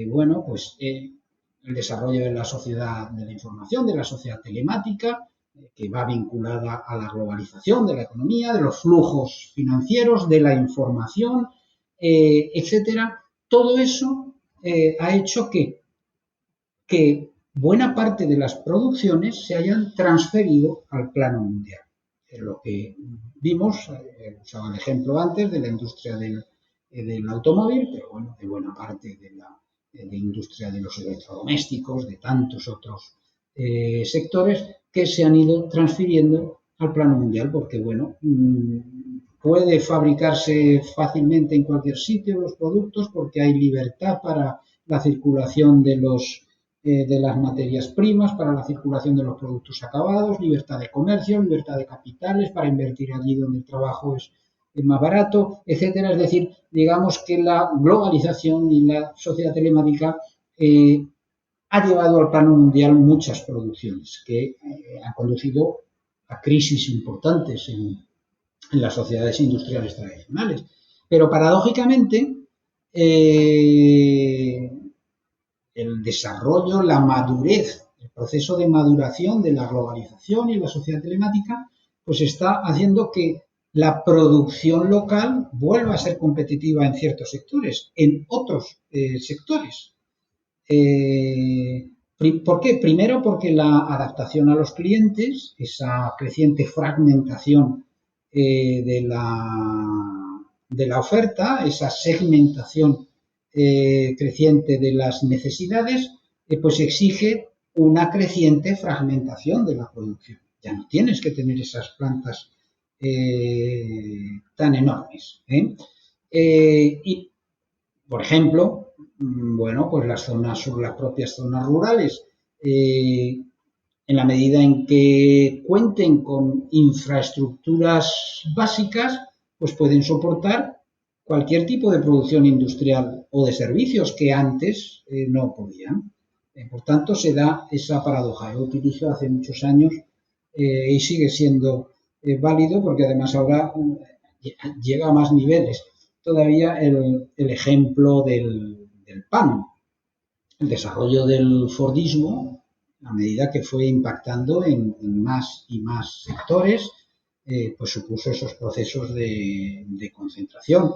bueno, pues el desarrollo de la sociedad de la información, de la sociedad telemática, que va vinculada a la globalización de la economía, de los flujos financieros, de la información, etcétera. Todo eso ha hecho que buena parte de las producciones se hayan transferido al plano mundial. Es lo que vimos, usaba el ejemplo antes de la industria del automóvil, pero bueno, de buena parte de la industria de los electrodomésticos, de tantos otros sectores que se han ido transfiriendo al plano mundial, porque bueno, puede fabricarse fácilmente en cualquier sitio los productos porque hay libertad para la circulación de los de las materias primas para la circulación de los productos acabados, libertad de comercio, libertad de capitales para invertir allí donde el trabajo es más barato, etcétera. Es decir, digamos que la globalización y la sociedad telemática ha llevado al plano mundial muchas producciones que han conducido a crisis importantes en las sociedades industriales tradicionales. Pero paradójicamente, el desarrollo, la madurez, el proceso de maduración de la globalización y la sociedad telemática, pues está haciendo que la producción local vuelva a ser competitiva en ciertos sectores, en otros sectores. ¿Por qué? Primero porque la adaptación a los clientes, esa creciente fragmentación de la oferta, esa segmentación creciente de las necesidades, pues exige una creciente fragmentación de la producción. Ya no tienes que tener esas plantas tan enormes. Y, por ejemplo, bueno, pues las propias zonas rurales, en la medida en que cuenten con infraestructuras básicas, pues pueden soportar cualquier tipo de producción industrial o de servicios que antes no podían. Por tanto, se da esa paradoja. Yo utilizo hace muchos años y sigue siendo válido porque además ahora llega a más niveles. Todavía el ejemplo del pan. El desarrollo del Fordismo, a medida que fue impactando en más y más sectores, pues supuso esos procesos de concentración.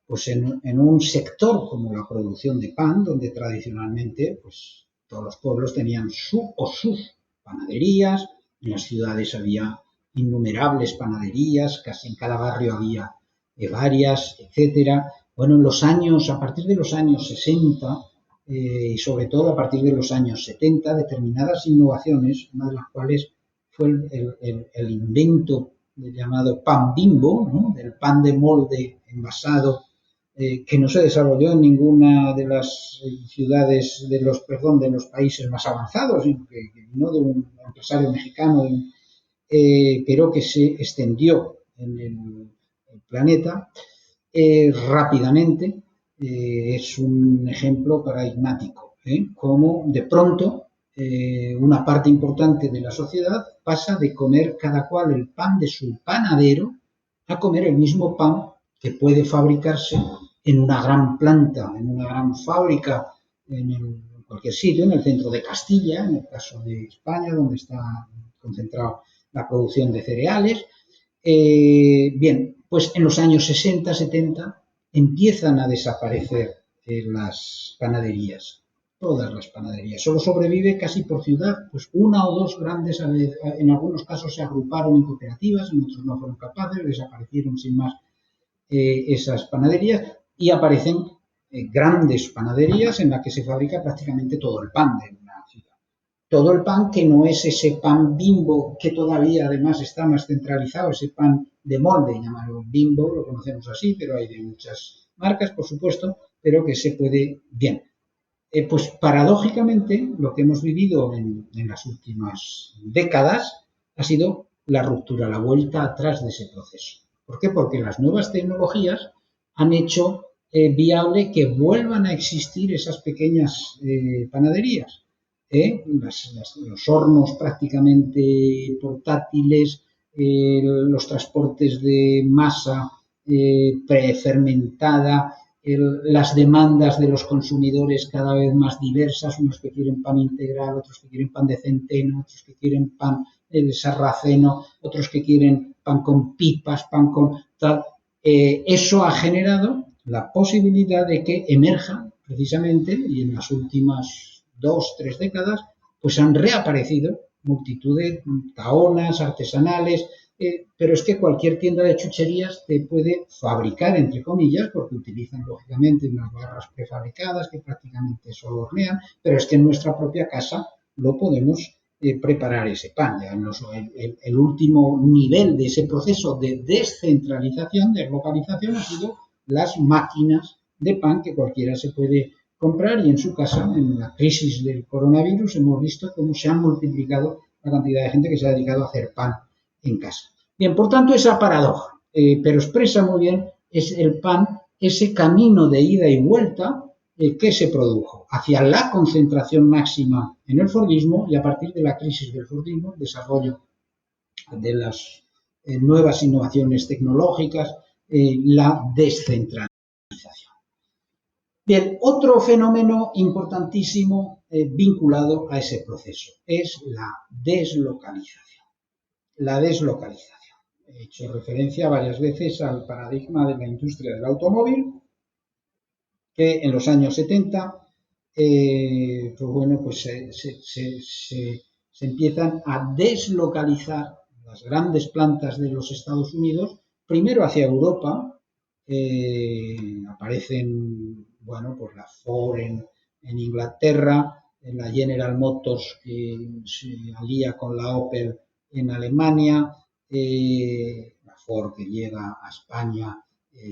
Pues en un sector como la producción de pan, donde tradicionalmente pues, todos los pueblos tenían su o sus panaderías, en las ciudades había innumerables panaderías, casi en cada barrio había varias, etcétera. Bueno, a partir de los años 60, y sobre todo a partir de los años 70, determinadas innovaciones, una de las cuales fue el invento llamado pan Bimbo, ¿no? Del pan de molde envasado, que no se desarrolló en ninguna de las ciudades de los países más avanzados, sino que vino de un empresario mexicano, pero que se extendió en el planeta rápidamente. Es un ejemplo paradigmático, cómo de pronto una parte importante de la sociedad pasa de comer cada cual el pan de su panadero a comer el mismo pan que puede fabricarse en una gran planta, en una gran fábrica, en cualquier sitio, en el centro de Castilla, en el caso de España, donde está concentrada la producción de cereales. Bien, pues en los años 60, 70 empiezan a desaparecer las panaderías, todas las panaderías. Solo sobrevive casi por ciudad, pues una o dos grandes, en algunos casos se agruparon en cooperativas, en otros no fueron capaces, desaparecieron sin más esas panaderías y aparecen grandes panaderías en las que se fabrica prácticamente todo el pan de una ciudad. Todo el pan que no es ese pan Bimbo que todavía además está más centralizado, ese pan de molde, llamado Bimbo, lo conocemos así, pero hay de muchas marcas, por supuesto, pero que se puede bien. Pues paradójicamente lo que hemos vivido en las últimas décadas ha sido la ruptura, la vuelta atrás de ese proceso. ¿Por qué? Porque las nuevas tecnologías han hecho viable que vuelvan a existir esas pequeñas panaderías. Los hornos prácticamente portátiles, los transportes de masa prefermentada, las demandas de los consumidores cada vez más diversas, unos que quieren pan integral, otros que quieren pan de centeno, otros que quieren pan de sarraceno, otros que quieren pan con pipas, pan con tal. Eso ha generado la posibilidad de que emerja precisamente, y en las últimas 2-3 décadas, pues han reaparecido multitud de taonas artesanales, pero es que cualquier tienda de chucherías te puede fabricar, entre comillas, porque utilizan lógicamente unas barras prefabricadas que prácticamente solo hornean, pero es que en nuestra propia casa lo podemos preparar ese pan. El último nivel de ese proceso de descentralización, de localización, ha sido las máquinas de pan que cualquiera se puede comprar y en su casa, en la crisis del coronavirus, hemos visto cómo se ha multiplicado la cantidad de gente que se ha dedicado a hacer pan en casa. Bien, por tanto, esa paradoja, pero expresa muy bien es el pan, ese camino de ida y vuelta que se produjo hacia la concentración máxima en el Fordismo y a partir de la crisis del Fordismo, el desarrollo de las nuevas innovaciones tecnológicas, la descentralización. Bien, otro fenómeno importantísimo vinculado a ese proceso es la deslocalización. La deslocalización. He hecho referencia varias veces al paradigma de la industria del automóvil, que en los años 70 se empiezan a deslocalizar las grandes plantas de los Estados Unidos, primero hacia Europa, aparecen, pues la Ford en Inglaterra, la General Motors que se alía con la Opel en Alemania, la Ford que llega a España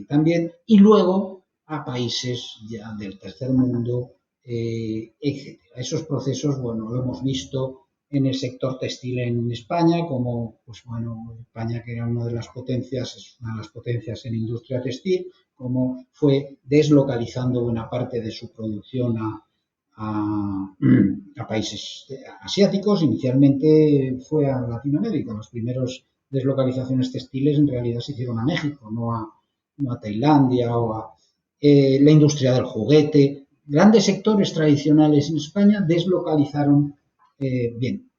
también, y luego a países ya del tercer mundo, etc. Esos procesos, lo hemos visto en el sector textil en España, como, España, que era una de las potencias, es una de las potencias en industria textil, como fue deslocalizando buena parte de su producción a países asiáticos. Inicialmente fue a Latinoamérica. Las primeras deslocalizaciones textiles en realidad se hicieron a México, no a Tailandia o a la industria del juguete. Grandes sectores tradicionales en España deslocalizaron bien.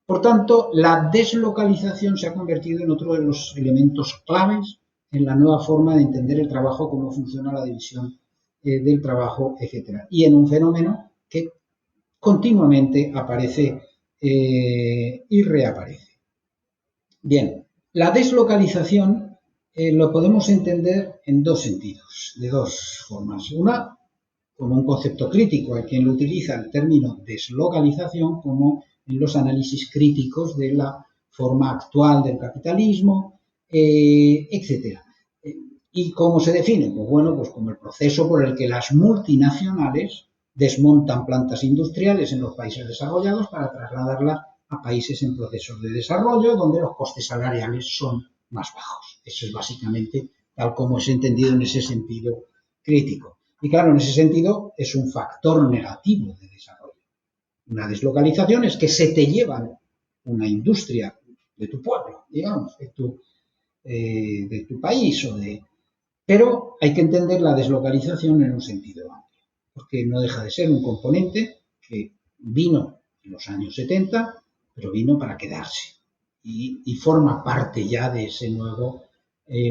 Por tanto, la deslocalización se ha convertido en otro de los elementos claves en la nueva forma de entender el trabajo, cómo funciona la división del trabajo, etc. Y en un fenómeno que continuamente aparece y reaparece. Bien, la deslocalización lo podemos entender en dos sentidos, de dos formas. Una, como un concepto crítico, hay quien lo utiliza el término deslocalización como en los análisis críticos de la forma actual del capitalismo, etc. ¿Y cómo se define? Pues como el proceso por el que las multinacionales desmontan plantas industriales en los países desarrollados para trasladarlas a países en procesos de desarrollo donde los costes salariales son más bajos. Eso es básicamente tal como es entendido en ese sentido crítico. Y claro, en ese sentido es un factor negativo de desarrollo. Una deslocalización es que se te llevan una industria de tu pueblo, digamos, de tu país Pero hay que entender la deslocalización en un sentido amplio, porque no deja de ser un componente que vino en los años 70, pero vino para quedarse y forma parte ya de ese nuevo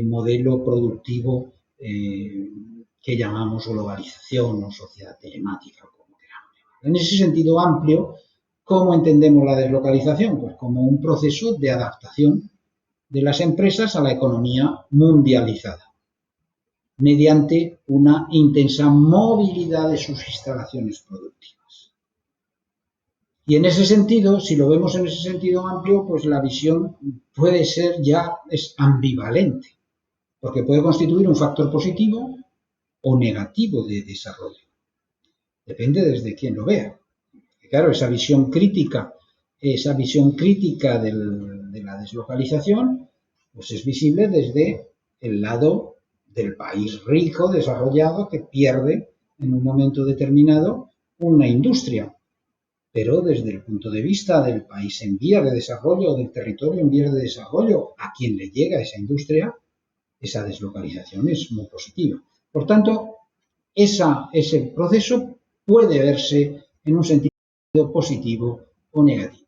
modelo productivo que llamamos globalización o sociedad telemática, como queramos llamarlo. En ese sentido amplio, ¿cómo entendemos la deslocalización? Pues como un proceso de adaptación de las empresas a la economía mundializada, mediante una intensa movilidad de sus instalaciones productivas. Y en ese sentido, si lo vemos en ese sentido amplio, pues la visión puede ser es ambivalente, porque puede constituir un factor positivo o negativo de desarrollo. Depende desde quién lo vea. Claro, esa visión crítica de la deslocalización, pues es visible desde el lado del país rico, desarrollado, que pierde en un momento determinado una industria. Pero desde el punto de vista del país en vías de desarrollo o del territorio en vías de desarrollo, a quien le llega esa industria, esa deslocalización es muy positiva. Por tanto, ese proceso puede verse en un sentido positivo o negativo.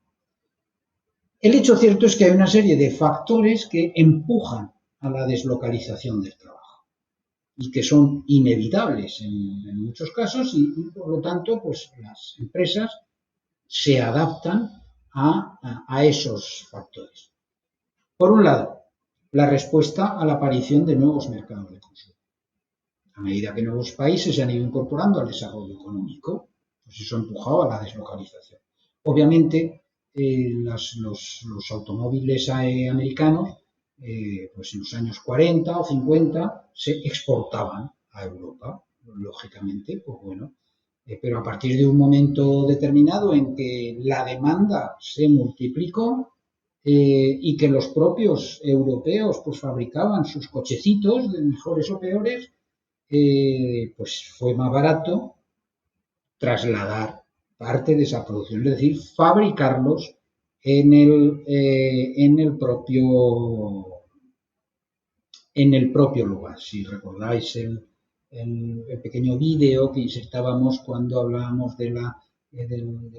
El hecho cierto es que hay una serie de factores que empujan a la deslocalización del trabajo y que son inevitables en muchos casos y por lo tanto pues las empresas se adaptan a esos factores. Por un lado, la respuesta a la aparición de nuevos mercados de consumo. A medida que nuevos países se han ido incorporando al desarrollo económico, pues eso ha empujado a la deslocalización. Obviamente, los automóviles americanos, pues en los años 40 o 50 se exportaban a Europa, lógicamente, pues bueno, Pero a partir de un momento determinado en que la demanda se multiplicó y que los propios europeos pues fabricaban sus cochecitos, de mejores o peores, pues fue más barato trasladar parte de esa producción, es decir, fabricarlos en el propio lugar. Si recordáis el pequeño vídeo que insertábamos cuando hablábamos del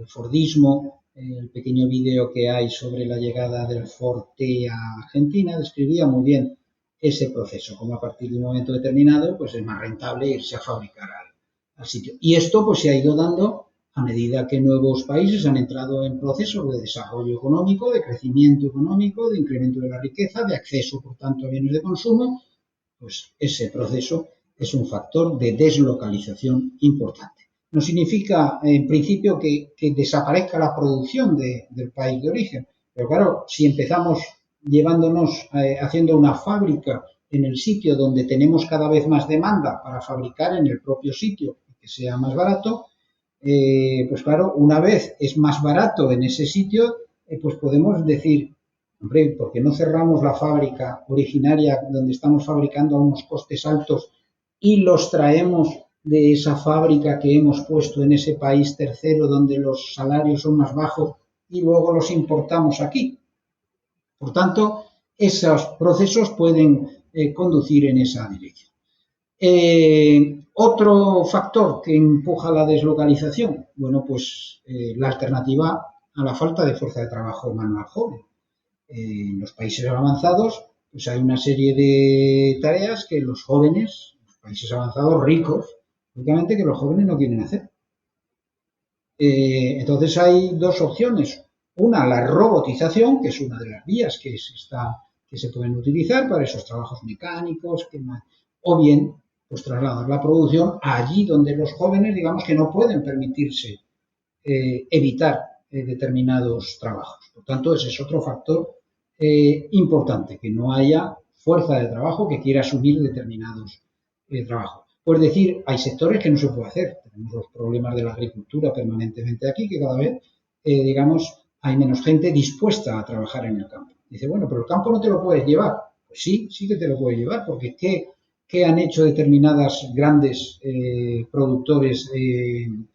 Fordismo, el pequeño vídeo que hay sobre la llegada del Ford T a Argentina, describía muy bien ese proceso, como a partir de un momento determinado pues es más rentable irse a fabricar al sitio. Y esto pues se ha ido dando a medida que nuevos países han entrado en procesos de desarrollo económico, de crecimiento económico, de incremento de la riqueza, de acceso, por tanto, a bienes de consumo, pues ese proceso es un factor de deslocalización importante. No significa, en principio, que desaparezca la producción del país de origen, pero claro, si empezamos llevándonos, haciendo una fábrica en el sitio donde tenemos cada vez más demanda para fabricar en el propio sitio que sea más barato, pues claro, una vez es más barato en ese sitio, pues podemos decir, hombre, ¿por qué no cerramos la fábrica originaria donde estamos fabricando a unos costes altos y los traemos de esa fábrica que hemos puesto en ese país tercero donde los salarios son más bajos y luego los importamos aquí? Por tanto, esos procesos pueden conducir en esa dirección. Otro factor que empuja la deslocalización, bueno, pues la alternativa a la falta de fuerza de trabajo manual joven. En los países avanzados, pues hay una serie de tareas que los jóvenes, los países avanzados ricos, lógicamente que los jóvenes no quieren hacer. Entonces hay dos opciones. Una, la robotización, que es una de las vías que se pueden utilizar para esos trabajos mecánicos, o bien, pues trasladar la producción allí donde los jóvenes, digamos que no pueden permitirse evitar determinados trabajos. Por tanto, ese es otro factor importante, que no haya fuerza de trabajo que quiera asumir determinados trabajos. Pues decir, hay sectores que no se puede hacer. Tenemos los problemas de la agricultura permanentemente aquí, que cada vez, digamos, hay menos gente dispuesta a trabajar en el campo. Dice, bueno, pero el campo no te lo puedes llevar. Pues sí, sí que te lo puedes llevar, porque ¿qué han hecho determinadas grandes productores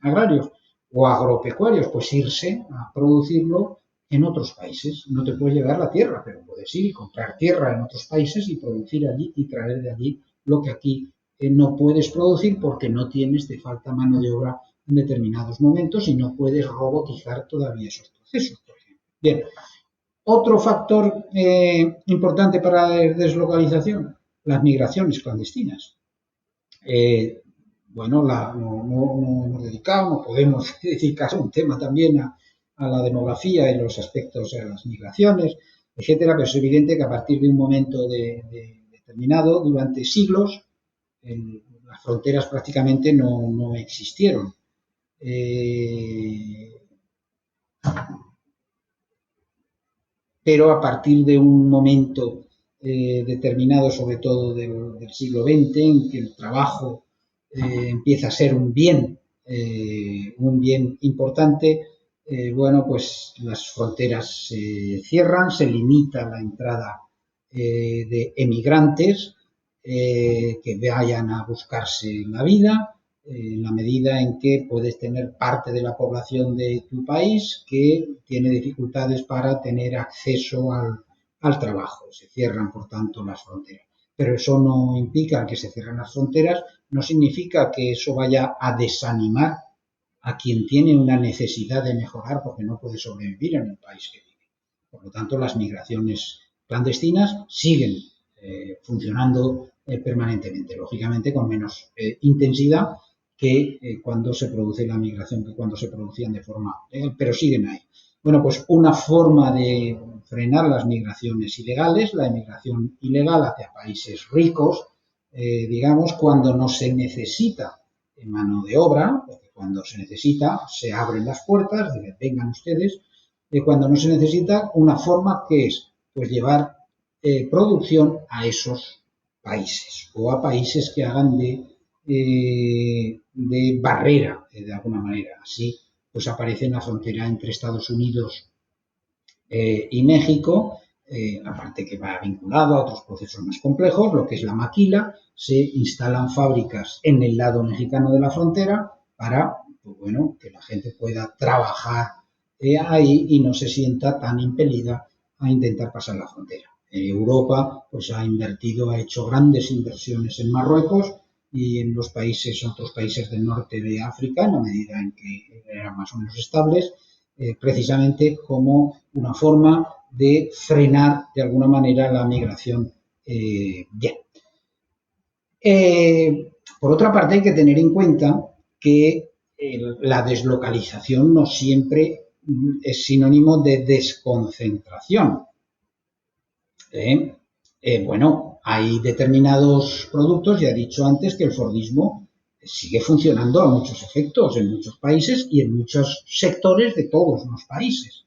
agrarios o agropecuarios? Pues irse a producirlo en otros países. No te puedes llevar la tierra, pero puedes ir y comprar tierra en otros países y producir allí y traer de allí lo que aquí no puedes producir porque no tienes, te falta mano de obra en determinados momentos y no puedes robotizar todavía esos procesos, por ejemplo. Bien, otro factor importante para la deslocalización, las migraciones clandestinas. Bueno, no hemos dedicado, no podemos dedicar un tema también a la demografía y los aspectos de las migraciones, etcétera, pero es evidente que a partir de un momento determinado, durante siglos, las fronteras prácticamente no existieron. Pero a partir de un momento determinado, sobre todo del siglo XX, en que el trabajo empieza a ser un bien importante, bueno, pues las fronteras se cierran, se limita la entrada de emigrantes que vayan a buscarse la vida, en la medida en que puedes tener parte de la población de tu país que tiene dificultades para tener acceso al trabajo. Se cierran, por tanto, las fronteras. Pero eso no implica que se cierren las fronteras, no significa que eso vaya a desanimar a quien tiene una necesidad de mejorar porque no puede sobrevivir en el país que vive. Por lo tanto, las migraciones clandestinas siguen funcionando permanentemente, lógicamente con menos intensidad que cuando se produce la migración, que cuando se producían de forma, pero siguen ahí. Bueno, pues una forma de frenar las migraciones ilegales, la emigración ilegal hacia países ricos, digamos, cuando no se necesita mano de obra, porque cuando se necesita se abren las puertas, dicen, vengan ustedes, cuando no se necesita, una forma que es pues llevar producción a esos países o a países que hagan barrera, de alguna manera. Así, pues aparece en la frontera entre Estados Unidos y México, aparte que va vinculado a otros procesos más complejos, lo que es la maquila. Se instalan fábricas en el lado mexicano de la frontera para, pues bueno, que la gente pueda trabajar ahí y no se sienta tan impelida a intentar pasar la frontera. Europa pues ha hecho grandes inversiones en Marruecos y en los otros países del norte de África, en la medida en que eran más o menos estables, precisamente como una forma de frenar de alguna manera la migración. Bien. Por otra parte, hay que tener en cuenta que la deslocalización no siempre es sinónimo de desconcentración. Bueno, hay determinados productos, ya he dicho antes que el Fordismo sigue funcionando a muchos efectos en muchos países y en muchos sectores de todos los países.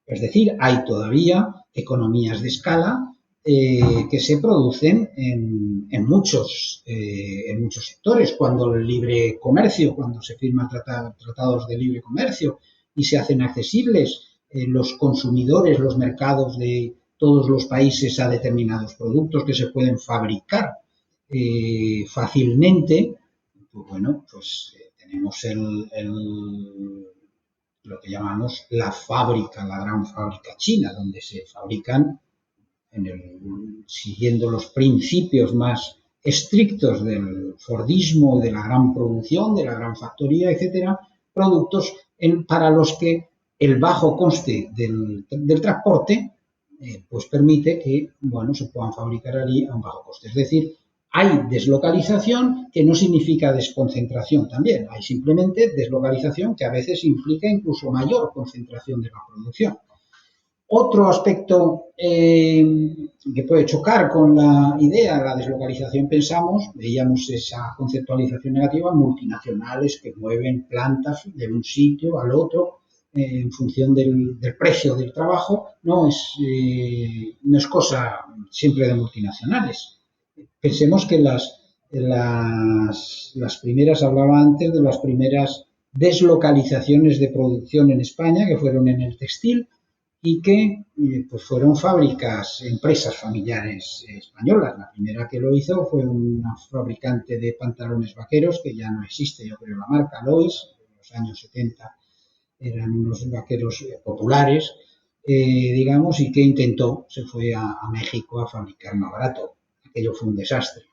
Es decir, hay todavía economías de escala que se producen en muchos sectores. Cuando el libre comercio, cuando se firman tratados de libre comercio y se hacen accesibles los consumidores, los mercados de todos los países a determinados productos que se pueden fabricar fácilmente, pues bueno, pues tenemos lo que llamamos la gran fábrica china, donde se fabrican, siguiendo los principios más estrictos del Fordismo, de la gran producción, de la gran factoría, etcétera, productos para los que el bajo coste del transporte pues permite que, bueno, se puedan fabricar allí a un bajo coste. Es decir, hay deslocalización que no significa desconcentración también. Hay simplemente deslocalización que a veces implica incluso mayor concentración de la producción. Otro aspecto que puede chocar con la idea de la deslocalización, veíamos esa conceptualización negativa, multinacionales que mueven plantas de un sitio al otro en función del precio del trabajo. No es cosa siempre de multinacionales. Pensemos que las primeras, hablaba antes de las primeras deslocalizaciones de producción en España, que fueron en el textil, y que pues fueron empresas familiares españolas. La primera que lo hizo fue una fabricante de pantalones vaqueros, que ya no existe, yo creo, la marca Lois, en los años 70 eran unos vaqueros populares, digamos, y que se fue a México a fabricar más barato. Aquello fue un desastre.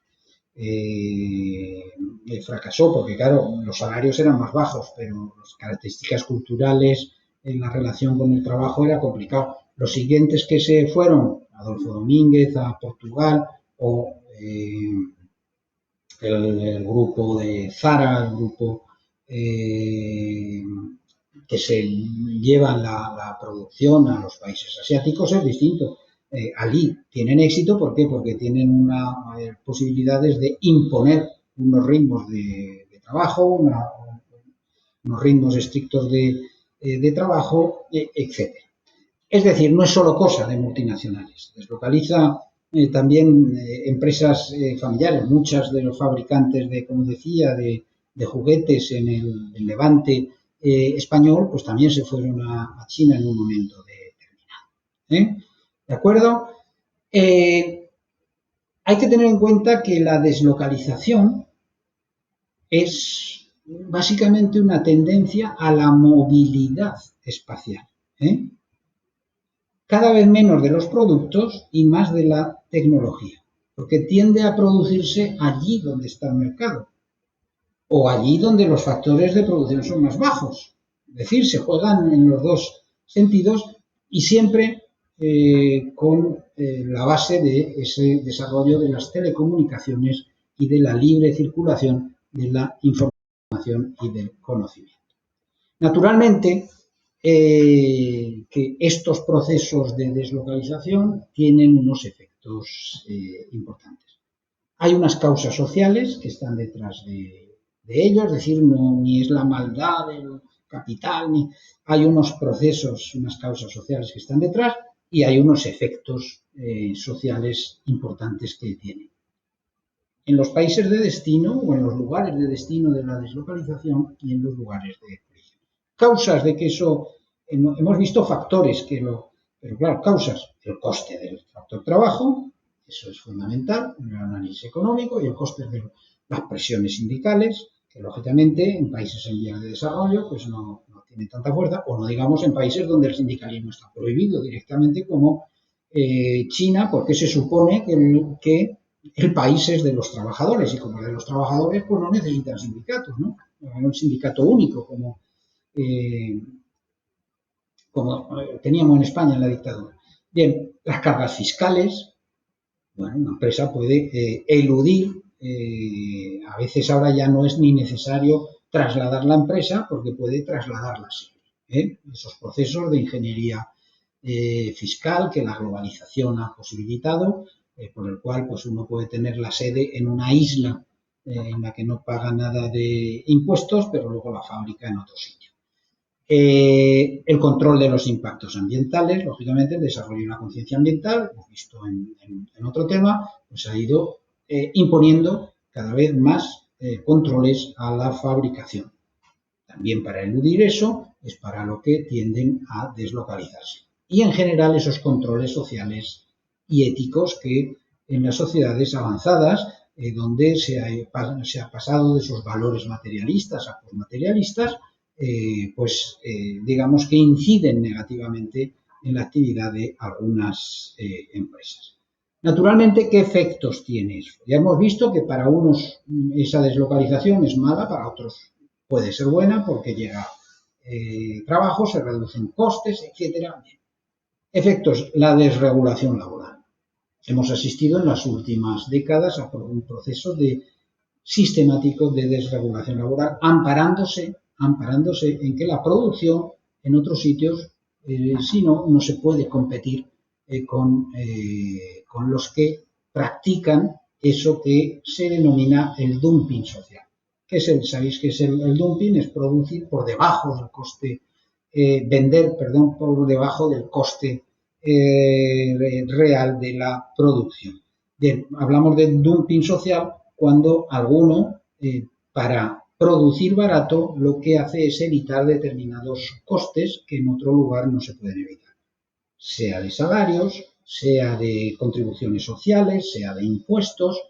Fracasó porque, claro, los salarios eran más bajos, pero las características culturales en la relación con el trabajo era complicado. Los siguientes que se fueron, Adolfo Domínguez a Portugal, o el grupo de Zara, el grupo que se llevan la producción a los países asiáticos, es distinto. Allí tienen éxito, ¿por qué? Porque tienen posibilidades de imponer unos ritmos de trabajo, unos ritmos estrictos de trabajo, etc. Es decir, no es solo cosa de multinacionales. Deslocaliza también empresas familiares. Muchas de los fabricantes como decía, de juguetes en el Levante español, pues también se fueron a China en un momento determinado. ¿De acuerdo? Hay que tener en cuenta que la deslocalización es básicamente una tendencia a la movilidad espacial. Cada vez menos de los productos y más de la tecnología, porque tiende a producirse allí donde está el mercado o allí donde los factores de producción son más bajos. Es decir, se juegan en los dos sentidos y siempre con la base de ese desarrollo de las telecomunicaciones y de la libre circulación de la información y del conocimiento. Naturalmente, que estos procesos de deslocalización tienen unos efectos importantes. Hay unas causas sociales que están detrás de ello, es decir, ni es la maldad del capital, hay unos procesos, unas causas sociales que están detrás y hay unos efectos sociales importantes que tienen. en los países de destino o en los lugares de destino de la deslocalización y en los lugares de origen. Causas de que eso, hemos visto factores que pero claro, causas, el coste del factor trabajo, eso es fundamental en el análisis económico, y el coste de las presiones sindicales, que lógicamente en países en vías de desarrollo pues no tienen tanta fuerza, o no digamos en países donde el sindicalismo está prohibido directamente, como China, porque se supone que el país es de los trabajadores, y como es de los trabajadores, pues no necesitan sindicatos, ¿no? No un sindicato único, como teníamos en España en la dictadura. Bien, las cargas fiscales. Bueno, una empresa puede eludir, a veces ahora ya no es ni necesario trasladar la empresa porque puede trasladar la sede. Esos procesos de ingeniería fiscal que la globalización ha posibilitado, por el cual pues uno puede tener la sede en una isla en la que no paga nada de impuestos, pero luego la fábrica en otro sitio. El control de los impactos ambientales, lógicamente el desarrollo de una conciencia ambiental, hemos visto en otro tema, pues ha ido imponiendo cada vez más controles a la fabricación. También para eludir eso es para lo que tienden a deslocalizarse. Y en general esos controles sociales y éticos que en las sociedades avanzadas, donde se ha pasado de esos valores materialistas a postmaterialistas, digamos que inciden negativamente en la actividad de algunas empresas. Naturalmente, ¿qué efectos tiene eso? Ya hemos visto que para unos esa deslocalización es mala, para otros puede ser buena porque llega trabajo, se reducen costes, etcétera. Efectos, la desregulación laboral. Hemos asistido en las últimas décadas a un proceso sistemático de desregulación laboral, amparándose en que la producción en otros sitios, si no se puede competir con los que practican eso que se denomina el dumping social. ¿Sabéis qué es el dumping? Es producir por debajo del coste, vender por debajo del coste real de la producción. Bien, hablamos de dumping social cuando alguno, para producir barato, lo que hace es evitar determinados costes que en otro lugar no se pueden evitar. Sea de salarios, sea de contribuciones sociales, sea de impuestos,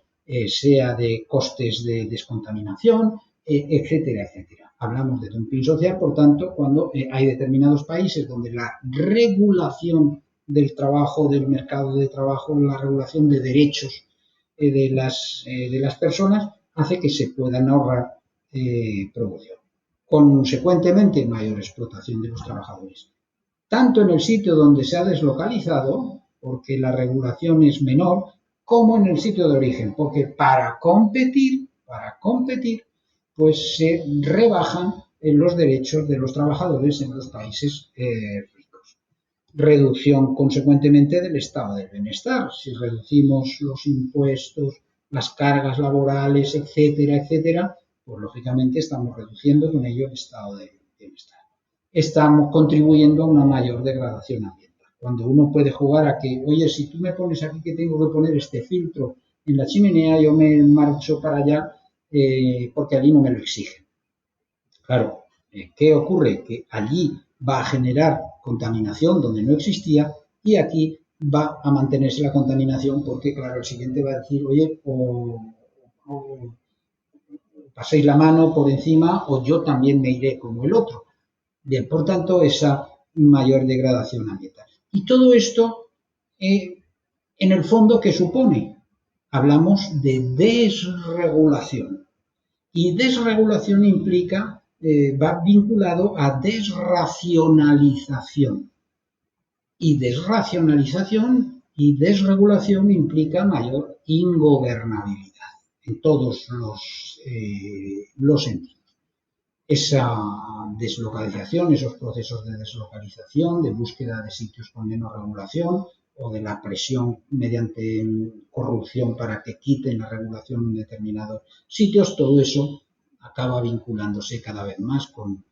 sea de costes de descontaminación, etcétera, etcétera. Hablamos de dumping social, por tanto, cuando hay determinados países donde la regulación del trabajo, del mercado de trabajo, la regulación de derechos de las personas hace que se puedan ahorrar producción. Consecuentemente, mayor explotación de los trabajadores. Tanto en el sitio donde se ha deslocalizado, porque la regulación es menor, como en el sitio de origen, porque para competir, pues se rebajan los derechos de los trabajadores en los países ricos. Reducción, consecuentemente, del estado del bienestar. Si reducimos los impuestos, las cargas laborales, etcétera, etcétera, pues lógicamente estamos reduciendo con ello el estado del bienestar. Estamos contribuyendo a una mayor degradación ambiental. Cuando uno puede jugar a que, oye, si tú me pones aquí que tengo que poner este filtro en la chimenea, yo me marcho para allá porque allí no me lo exigen. Claro, ¿qué ocurre? Que allí va a generar contaminación donde no existía y aquí va a mantenerse la contaminación porque, claro, el siguiente va a decir, oye, o paséis la mano por encima o yo también me iré como el otro. Bien, por tanto, esa mayor degradación ambiental. Y todo esto, en el fondo, ¿qué supone? Hablamos de desregulación. Y desregulación implica, va vinculado a desracionalización. Y desracionalización y desregulación implica mayor ingobernabilidad en todos los sentidos. Esa deslocalización, esos procesos de deslocalización, de búsqueda de sitios con menos regulación o de la presión mediante corrupción para que quiten la regulación en determinados sitios, todo eso acaba vinculándose cada vez más con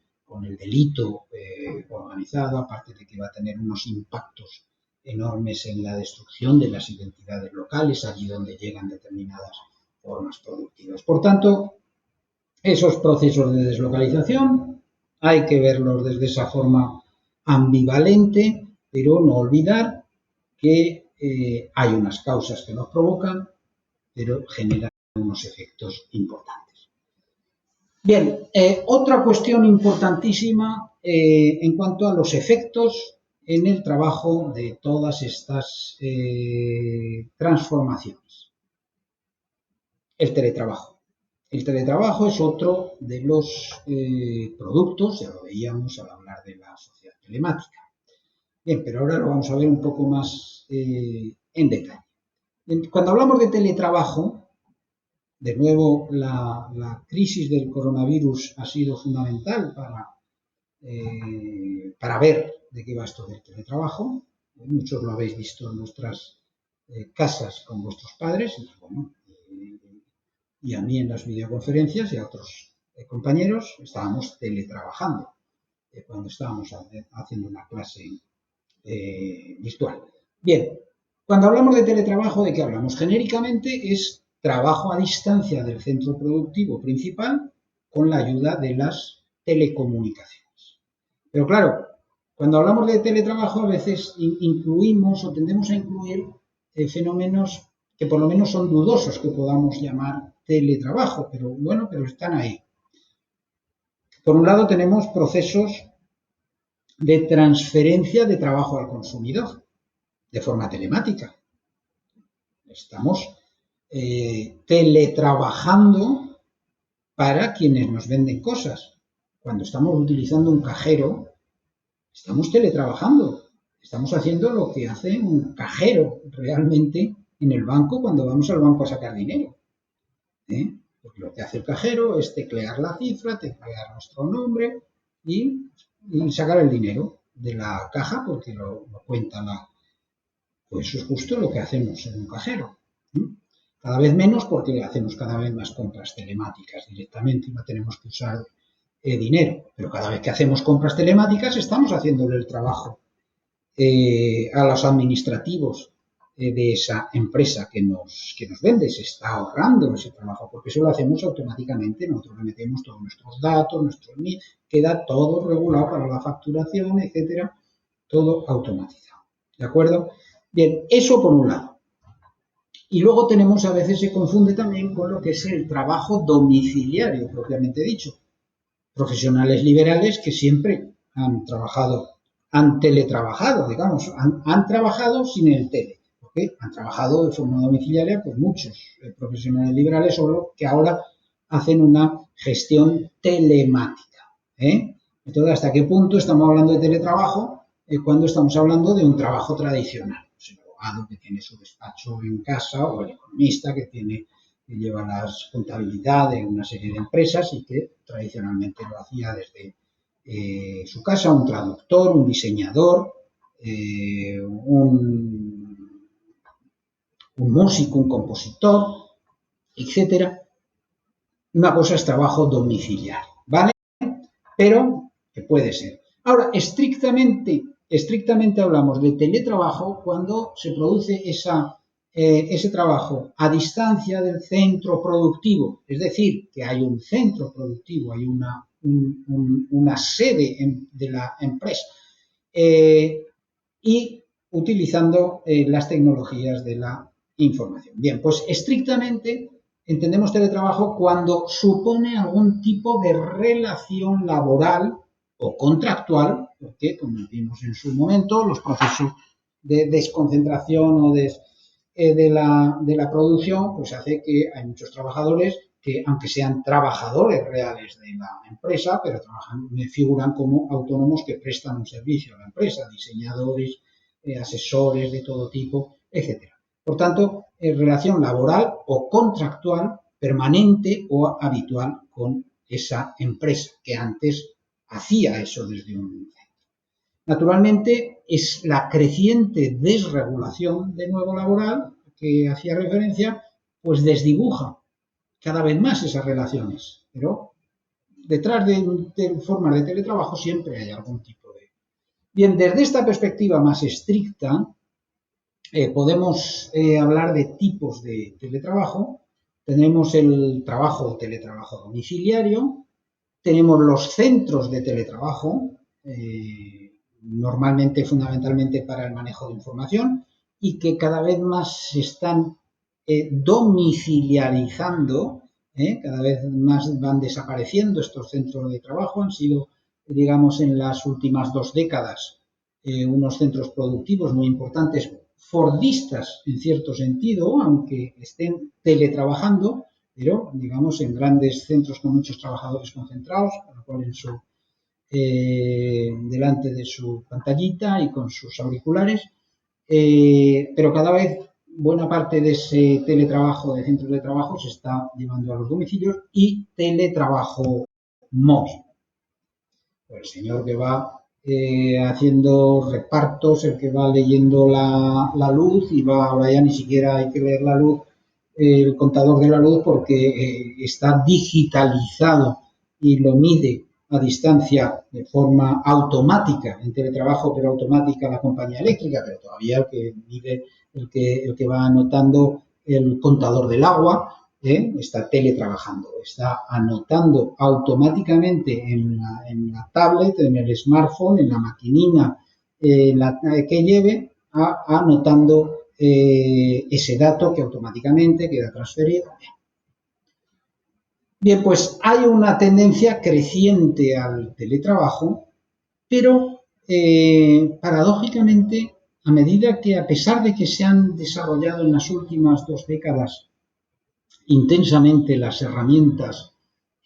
el delito organizado, aparte de que va a tener unos impactos enormes en la destrucción de las identidades locales, allí donde llegan determinadas formas productivas. Por tanto, esos procesos de deslocalización hay que verlos desde esa forma ambivalente, pero no olvidar que hay unas causas que los provocan, pero generan unos efectos importantes. Bien, otra cuestión importantísima en cuanto a los efectos en el trabajo de todas estas transformaciones. El teletrabajo. El teletrabajo es otro de los productos, ya lo veíamos al hablar de la sociedad telemática. Bien, pero ahora lo vamos a ver un poco más en detalle. Cuando hablamos de teletrabajo, de nuevo la crisis del coronavirus ha sido fundamental para ver de qué va esto del teletrabajo. Muchos lo habéis visto en vuestras casas con vuestros padres, y, bueno, y a mí en las videoconferencias y a otros compañeros estábamos teletrabajando cuando estábamos haciendo una clase virtual. Bien, cuando hablamos de teletrabajo, ¿de qué hablamos? Genéricamente es trabajo a distancia del centro productivo principal con la ayuda de las telecomunicaciones. Pero claro, cuando hablamos de teletrabajo a veces incluimos o tendemos a incluir fenómenos que por lo menos son dudosos que podamos llamar teletrabajo, pero bueno, pero están ahí. Por un lado tenemos procesos de transferencia de trabajo al consumidor de forma telemática. Estamos teletrabajando para quienes nos venden cosas. Cuando estamos utilizando un cajero, estamos teletrabajando. Estamos haciendo lo que hace un cajero realmente en el banco cuando vamos al banco a sacar dinero. Porque lo que hace el cajero es teclear la cifra, teclear nuestro nombre y sacar el dinero de la caja porque lo cuenta Pues eso es justo lo que hacemos en un cajero. Cada vez menos porque hacemos cada vez más compras telemáticas directamente y no tenemos que usar dinero. Pero cada vez que hacemos compras telemáticas estamos haciéndole el trabajo a los administrativos de esa empresa que nos vende. Se está ahorrando ese trabajo porque eso lo hacemos automáticamente. Nosotros le metemos todos nuestros datos, nuestros NIF, queda todo regulado para la facturación, etcétera, todo automatizado. ¿De acuerdo? Bien, eso por un lado. Y luego tenemos, a veces se confunde también con lo que es el trabajo domiciliario, propiamente dicho. Profesionales liberales que siempre han teletrabajado, digamos, han trabajado sin el tele, porque han trabajado de forma domiciliaria, pues muchos profesionales liberales, solo que ahora hacen una gestión telemática. Entonces, ¿hasta qué punto estamos hablando de teletrabajo cuando estamos hablando de un trabajo tradicional? El abogado que tiene su despacho en casa o el economista que lleva las contabilidades de una serie de empresas y que tradicionalmente lo hacía desde su casa, un traductor, un diseñador, un músico, un compositor, etcétera. Una cosa es trabajo domiciliario, ¿vale? Pero que puede ser. Ahora, estrictamente hablamos de teletrabajo cuando se produce ese trabajo a distancia del centro productivo, es decir, que hay un centro productivo, hay una sede de la empresa y utilizando las tecnologías de la información. Bien, pues estrictamente entendemos teletrabajo cuando supone algún tipo de relación laboral o contractual, porque, como vimos en su momento, los procesos de desconcentración o de la producción, pues hace que hay muchos trabajadores que, aunque sean trabajadores reales de la empresa, pero figuran como autónomos que prestan un servicio a la empresa, diseñadores, asesores de todo tipo, etcétera. Por tanto, relación laboral o contractual permanente o habitual con esa empresa que antes hacía eso desde un centro. Naturalmente, es la creciente desregulación de nuevo laboral que hacía referencia, pues desdibuja cada vez más esas relaciones. Pero detrás de formas de teletrabajo siempre hay algún tipo de... Bien, desde esta perspectiva más estricta, podemos hablar de tipos de teletrabajo Tenemos el trabajo o teletrabajo domiciliario, tenemos los centros de teletrabajo, normalmente, fundamentalmente para el manejo de información, y que cada vez más se están domiciliarizando, cada vez más van desapareciendo estos centros de trabajo. Han sido, digamos, en las últimas 2 décadas unos centros productivos muy importantes, fordistas en cierto sentido, aunque estén teletrabajando, pero digamos en grandes centros con muchos trabajadores concentrados, cada cual en su, delante de su pantallita y con sus auriculares, pero cada vez buena parte de ese teletrabajo, de centros de trabajo, se está llevando a los domicilios y teletrabajo móvil. El señor que va haciendo repartos, el que va leyendo la luz y va, ahora ya ni siquiera hay que leer la luz, el contador de la luz, porque está digitalizado y lo mide a distancia de forma automática, en teletrabajo, pero automática la compañía eléctrica, pero todavía el que mide, el que va anotando el contador del agua, está teletrabajando, está anotando automáticamente en la tablet, en el smartphone, en la maquinina que lleve, anotando ese dato que automáticamente queda transferido. Bien, pues hay una tendencia creciente al teletrabajo, pero paradójicamente, a medida que, a pesar de que se han desarrollado en las últimas 2 décadas intensamente las herramientas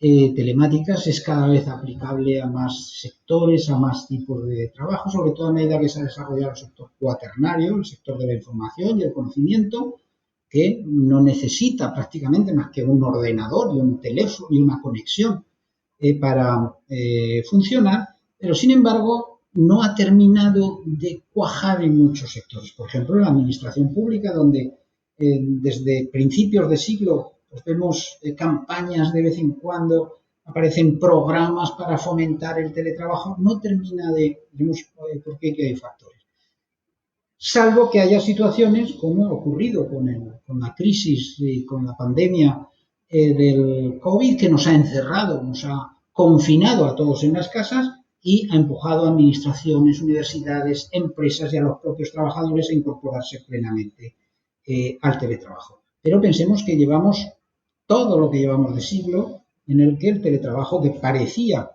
telemáticas, es cada vez aplicable a más sectores, a más tipos de trabajo, sobre todo a medida que se ha desarrollado el sector cuaternario, el sector de la información y el conocimiento, que no necesita prácticamente más que un ordenador y un teléfono y una conexión para funcionar, pero sin embargo no ha terminado de cuajar en muchos sectores. Por ejemplo, en la administración pública, donde desde principios de siglo pues vemos campañas de vez en cuando, aparecen programas para fomentar el teletrabajo, no termina de, vemos por qué, que hay factores. Salvo que haya situaciones, como ha ocurrido con la crisis y con la pandemia del COVID, que nos ha encerrado, nos ha confinado a todos en las casas y ha empujado a administraciones, universidades, empresas y a los propios trabajadores a incorporarse plenamente al teletrabajo. Pero pensemos que llevamos todo lo que llevamos de siglo en el que el teletrabajo, que parecía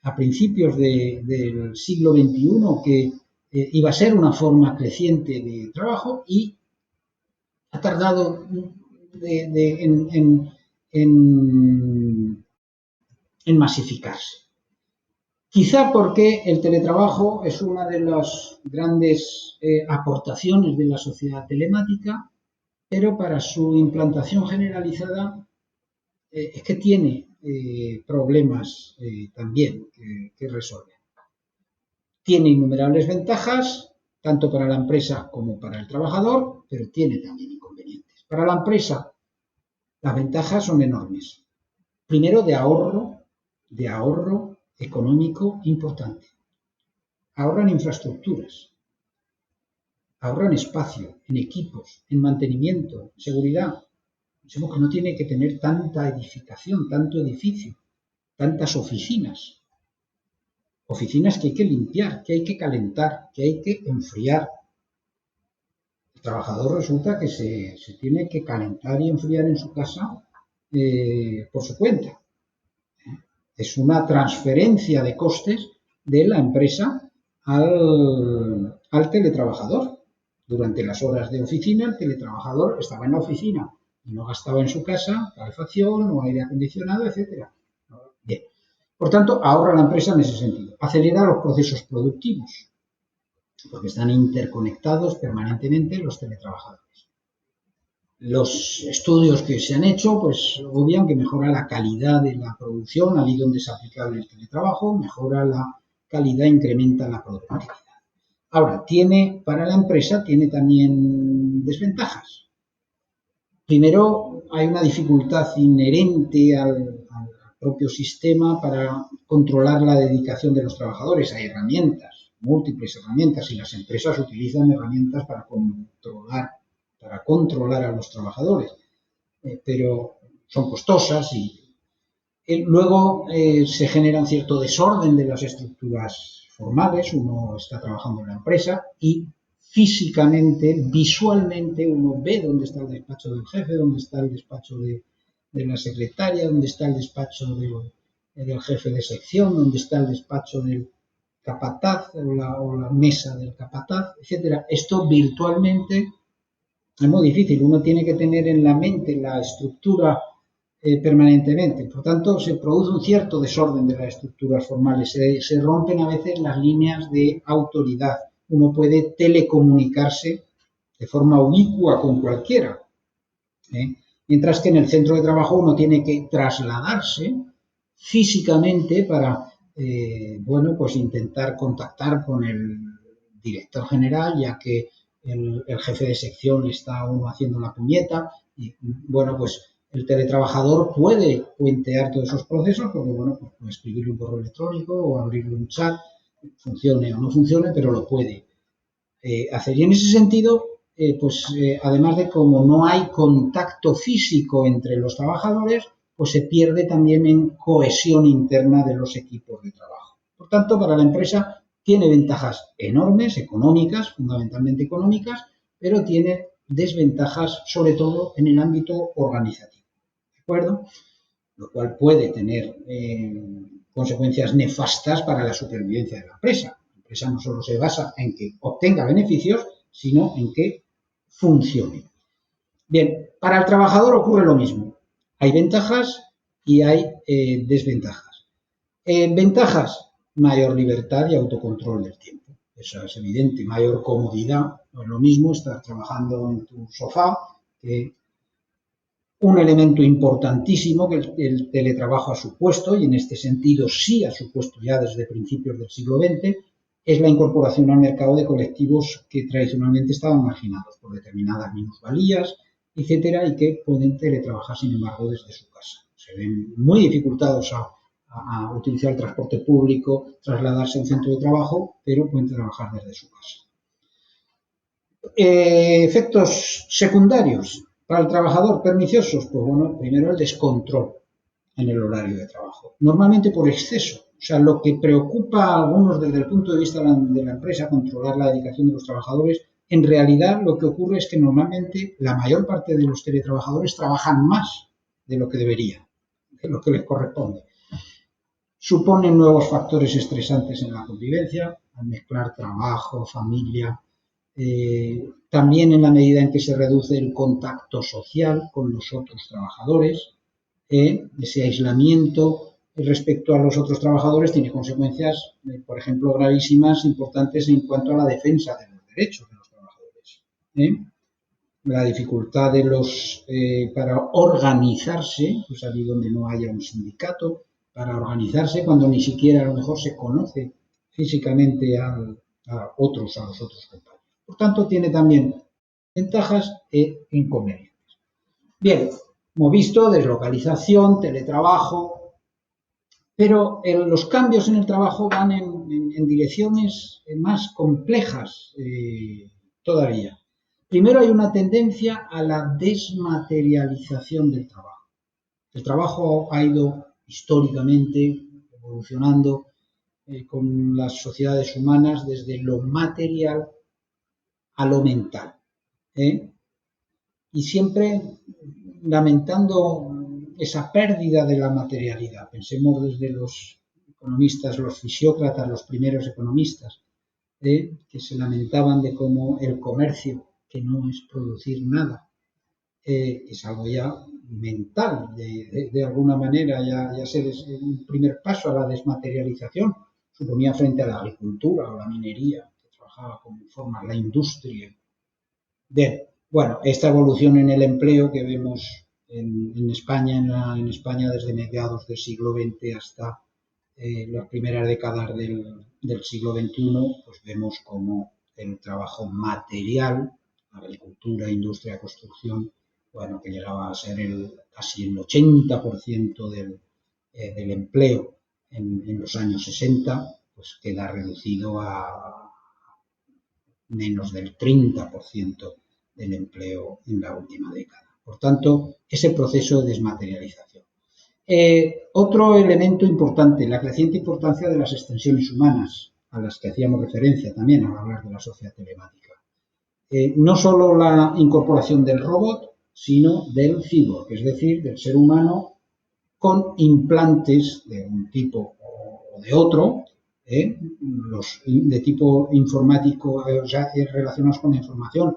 a principios del siglo XXI que iba a ser una forma creciente de trabajo, y ha tardado en masificarse. Quizá porque el teletrabajo es una de las grandes aportaciones de la sociedad telemática, pero para su implantación generalizada es que tiene problemas también que resolver. Tiene innumerables ventajas, tanto para la empresa como para el trabajador, pero tiene también inconvenientes. Para la empresa, las ventajas son enormes. Primero, de ahorro económico importante. Ahorran infraestructuras, ahorran espacio, en equipos, en mantenimiento, en seguridad. Pensemos que no tiene que tener tanta edificación, tanto edificio, tantas oficinas. Oficinas que hay que limpiar, que hay que calentar, que hay que enfriar. El trabajador resulta que se tiene que calentar y enfriar en su casa por su cuenta. Es una transferencia de costes de la empresa al teletrabajador. Durante las horas de oficina, el teletrabajador estaba en la oficina y no gastaba en su casa calefacción o aire acondicionado, etc. Bien. Por tanto, ahorra la empresa en ese sentido. Acelera los procesos productivos, porque están interconectados permanentemente los teletrabajadores. Los estudios que se han hecho, pues obvian que mejora la calidad de la producción, allí donde es aplicable el teletrabajo, mejora la calidad, incrementa la productividad. Ahora, para la empresa tiene también desventajas. Primero, hay una dificultad inherente al propio sistema para controlar la dedicación de los trabajadores. Hay herramientas, múltiples herramientas, y las empresas utilizan herramientas para controlar a los trabajadores. pero son costosas y luego se genera un cierto desorden de las estructuras formales. Uno está trabajando en la empresa y físicamente, visualmente, uno ve dónde está el despacho del jefe, dónde está el despacho de la secretaria, dónde está el despacho del jefe de sección, dónde está el despacho del capataz o la mesa del capataz, etcétera. Esto virtualmente es muy difícil. Uno tiene que tener en la mente la estructura permanentemente. Por tanto, se produce un cierto desorden de las estructuras formales. Se rompen a veces las líneas de autoridad. Uno puede telecomunicarse de forma ubicua con cualquiera, mientras que en el centro de trabajo uno tiene que trasladarse físicamente para, bueno, pues intentar contactar con el director general, ya que el jefe de sección le está uno haciendo la puñeta. Y, bueno, pues el teletrabajador puede puentear todos esos procesos, porque, bueno, pues puede escribirle un correo electrónico o abrirle un chat, funcione o no funcione, pero lo puede hacer. Y en ese sentido, además de como no hay contacto físico entre los trabajadores, pues se pierde también en cohesión interna de los equipos de trabajo. Por tanto, para la empresa tiene ventajas enormes, económicas, fundamentalmente económicas, pero tiene desventajas sobre todo en el ámbito organizativo. ¿De acuerdo? Lo cual puede tener consecuencias nefastas para la supervivencia de la empresa. La empresa no solo se basa en que obtenga beneficios, sino en que funcione. Bien, para el trabajador ocurre lo mismo. Hay ventajas y hay desventajas. Ventajas, mayor libertad y autocontrol del tiempo. Eso es evidente, mayor comodidad. No es lo mismo estar trabajando en tu sofá que un elemento importantísimo que el teletrabajo ha supuesto, y en este sentido sí ha supuesto ya desde principios del siglo XX, es la incorporación al mercado de colectivos que tradicionalmente estaban marginados por determinadas minusvalías, etcétera, y que pueden teletrabajar, sin embargo, desde su casa. Se ven muy dificultados a utilizar el transporte público, trasladarse a un centro de trabajo, pero pueden trabajar desde su casa. Efectos secundarios para el trabajador perniciosos, pues bueno, primero el descontrol en el horario de trabajo, normalmente por exceso. O sea, lo que preocupa a algunos desde el punto de vista de la empresa, controlar la dedicación de los trabajadores, en realidad lo que ocurre es que normalmente la mayor parte de los teletrabajadores trabajan más de lo que deberían, de lo que les corresponde. Suponen nuevos factores estresantes en la convivencia, al mezclar trabajo, familia. También en la medida en que se reduce el contacto social con los otros trabajadores, ese aislamiento respecto a los otros trabajadores tiene consecuencias, por ejemplo, gravísimas, importantes en cuanto a la defensa de los derechos de los trabajadores. La dificultad de para organizarse, pues allí donde no haya un sindicato, para organizarse cuando ni siquiera a lo mejor se conoce físicamente a los otros compañeros. Por tanto, tiene también ventajas e inconvenientes. Bien, hemos visto deslocalización, teletrabajo, pero los cambios en el trabajo van en direcciones más complejas todavía. Primero hay una tendencia a la desmaterialización del trabajo. El trabajo ha ido históricamente evolucionando con las sociedades humanas desde lo material a lo mental. Y siempre lamentando esa pérdida de la materialidad. Pensemos desde los economistas, los fisiócratas, los primeros economistas, que se lamentaban de cómo el comercio, que no es producir nada, es algo ya mental, de alguna manera, ya ser un primer paso a la desmaterialización, suponía frente a la agricultura o la minería, que trabajaba como forma la industria. Bien, bueno, esta evolución en el empleo que vemos en España, en España desde mediados del siglo XX hasta las primeras décadas del siglo XXI, pues vemos como el trabajo material, agricultura, industria, construcción, bueno, que llegaba a ser casi el 80% del empleo en los años 60, pues queda reducido a menos del 30% del empleo en la última década. Por tanto, ese proceso de desmaterialización. Otro elemento importante, la creciente importancia de las extensiones humanas, a las que hacíamos referencia también al hablar de la sociedad telemática. No solo la incorporación del robot, sino del cyborg, es decir, del ser humano con implantes de un tipo o de otro, los de tipo informático, ya relacionados con la información,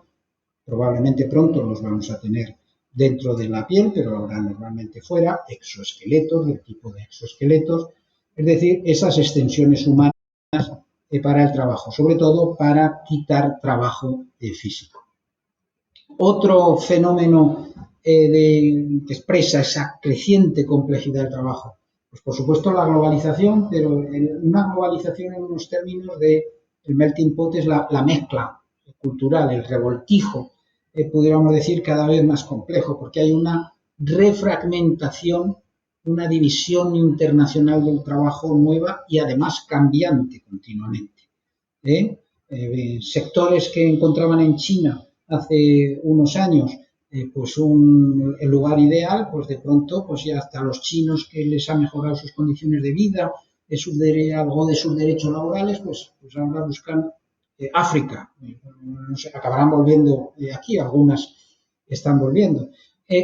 probablemente pronto los vamos a tener dentro de la piel, pero ahora normalmente fuera, exoesqueletos, del tipo de exoesqueletos, es decir, esas extensiones humanas para el trabajo, sobre todo para quitar trabajo físico. Otro fenómeno que expresa esa creciente complejidad del trabajo, pues por supuesto la globalización, pero una globalización en unos términos de el melting pot es la mezcla cultural, el revoltijo, pudiéramos decir cada vez más complejo, porque hay una refragmentación, una división internacional del trabajo nueva y además cambiante continuamente. Sectores que encontraban en China hace unos años pues el lugar ideal, pues de pronto pues ya hasta los chinos que les ha mejorado sus condiciones de vida, algo de sus derechos laborales, pues ahora buscan África, no sé, acabarán volviendo aquí, algunas están volviendo.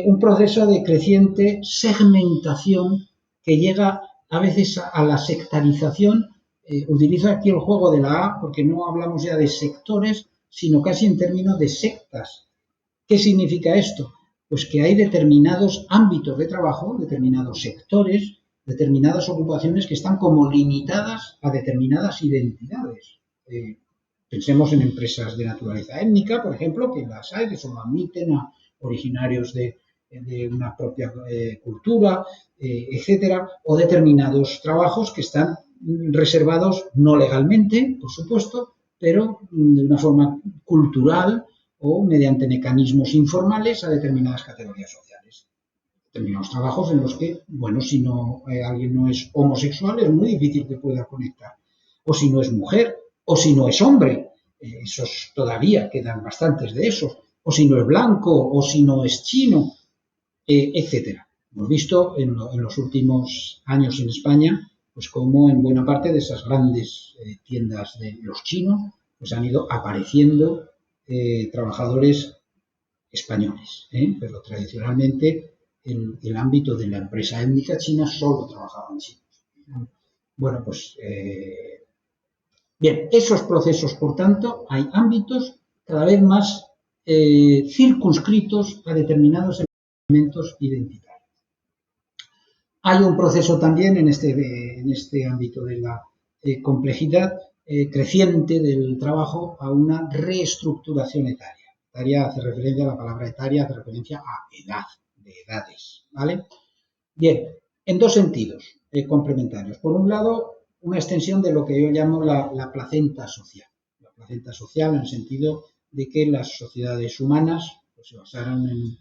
Un proceso de creciente segmentación que llega a veces a la sectarización. Utilizo aquí el juego de la A porque no hablamos ya de sectores, sino casi en términos de sectas. ¿Qué significa esto? Pues que hay determinados ámbitos de trabajo, determinados sectores, determinadas ocupaciones que están como limitadas a determinadas identidades. Pensemos en empresas de naturaleza étnica, por ejemplo, que las hay, que solo admiten a originarios de una propia cultura, etcétera, o determinados trabajos que están reservados no legalmente, por supuesto, pero de una forma cultural o mediante mecanismos informales a determinadas categorías sociales. Determinados trabajos en los que, bueno, si no alguien no es homosexual, es muy difícil que pueda conectar. O si no es mujer, o si no es hombre, esos todavía quedan bastantes de esos, o si no es blanco, o si no es chino, etcétera. Hemos visto en los últimos años en España, pues como en buena parte de esas grandes tiendas de los chinos, pues han ido apareciendo trabajadores españoles, pero tradicionalmente el ámbito de la empresa étnica china solo trabajaban chinos. Bueno, pues bien, esos procesos, por tanto, hay ámbitos cada vez más circunscritos a determinados elementos identitarios. Hay un proceso también en este ámbito de la complejidad creciente del trabajo a una reestructuración etaria. Etaria hace referencia a la palabra etaria, hace referencia a edad, de edades, ¿vale? Bien, en dos sentidos complementarios. Por un lado, una extensión de lo que yo llamo la placenta social. La placenta social en el sentido de que las sociedades humanas pues, se basaron en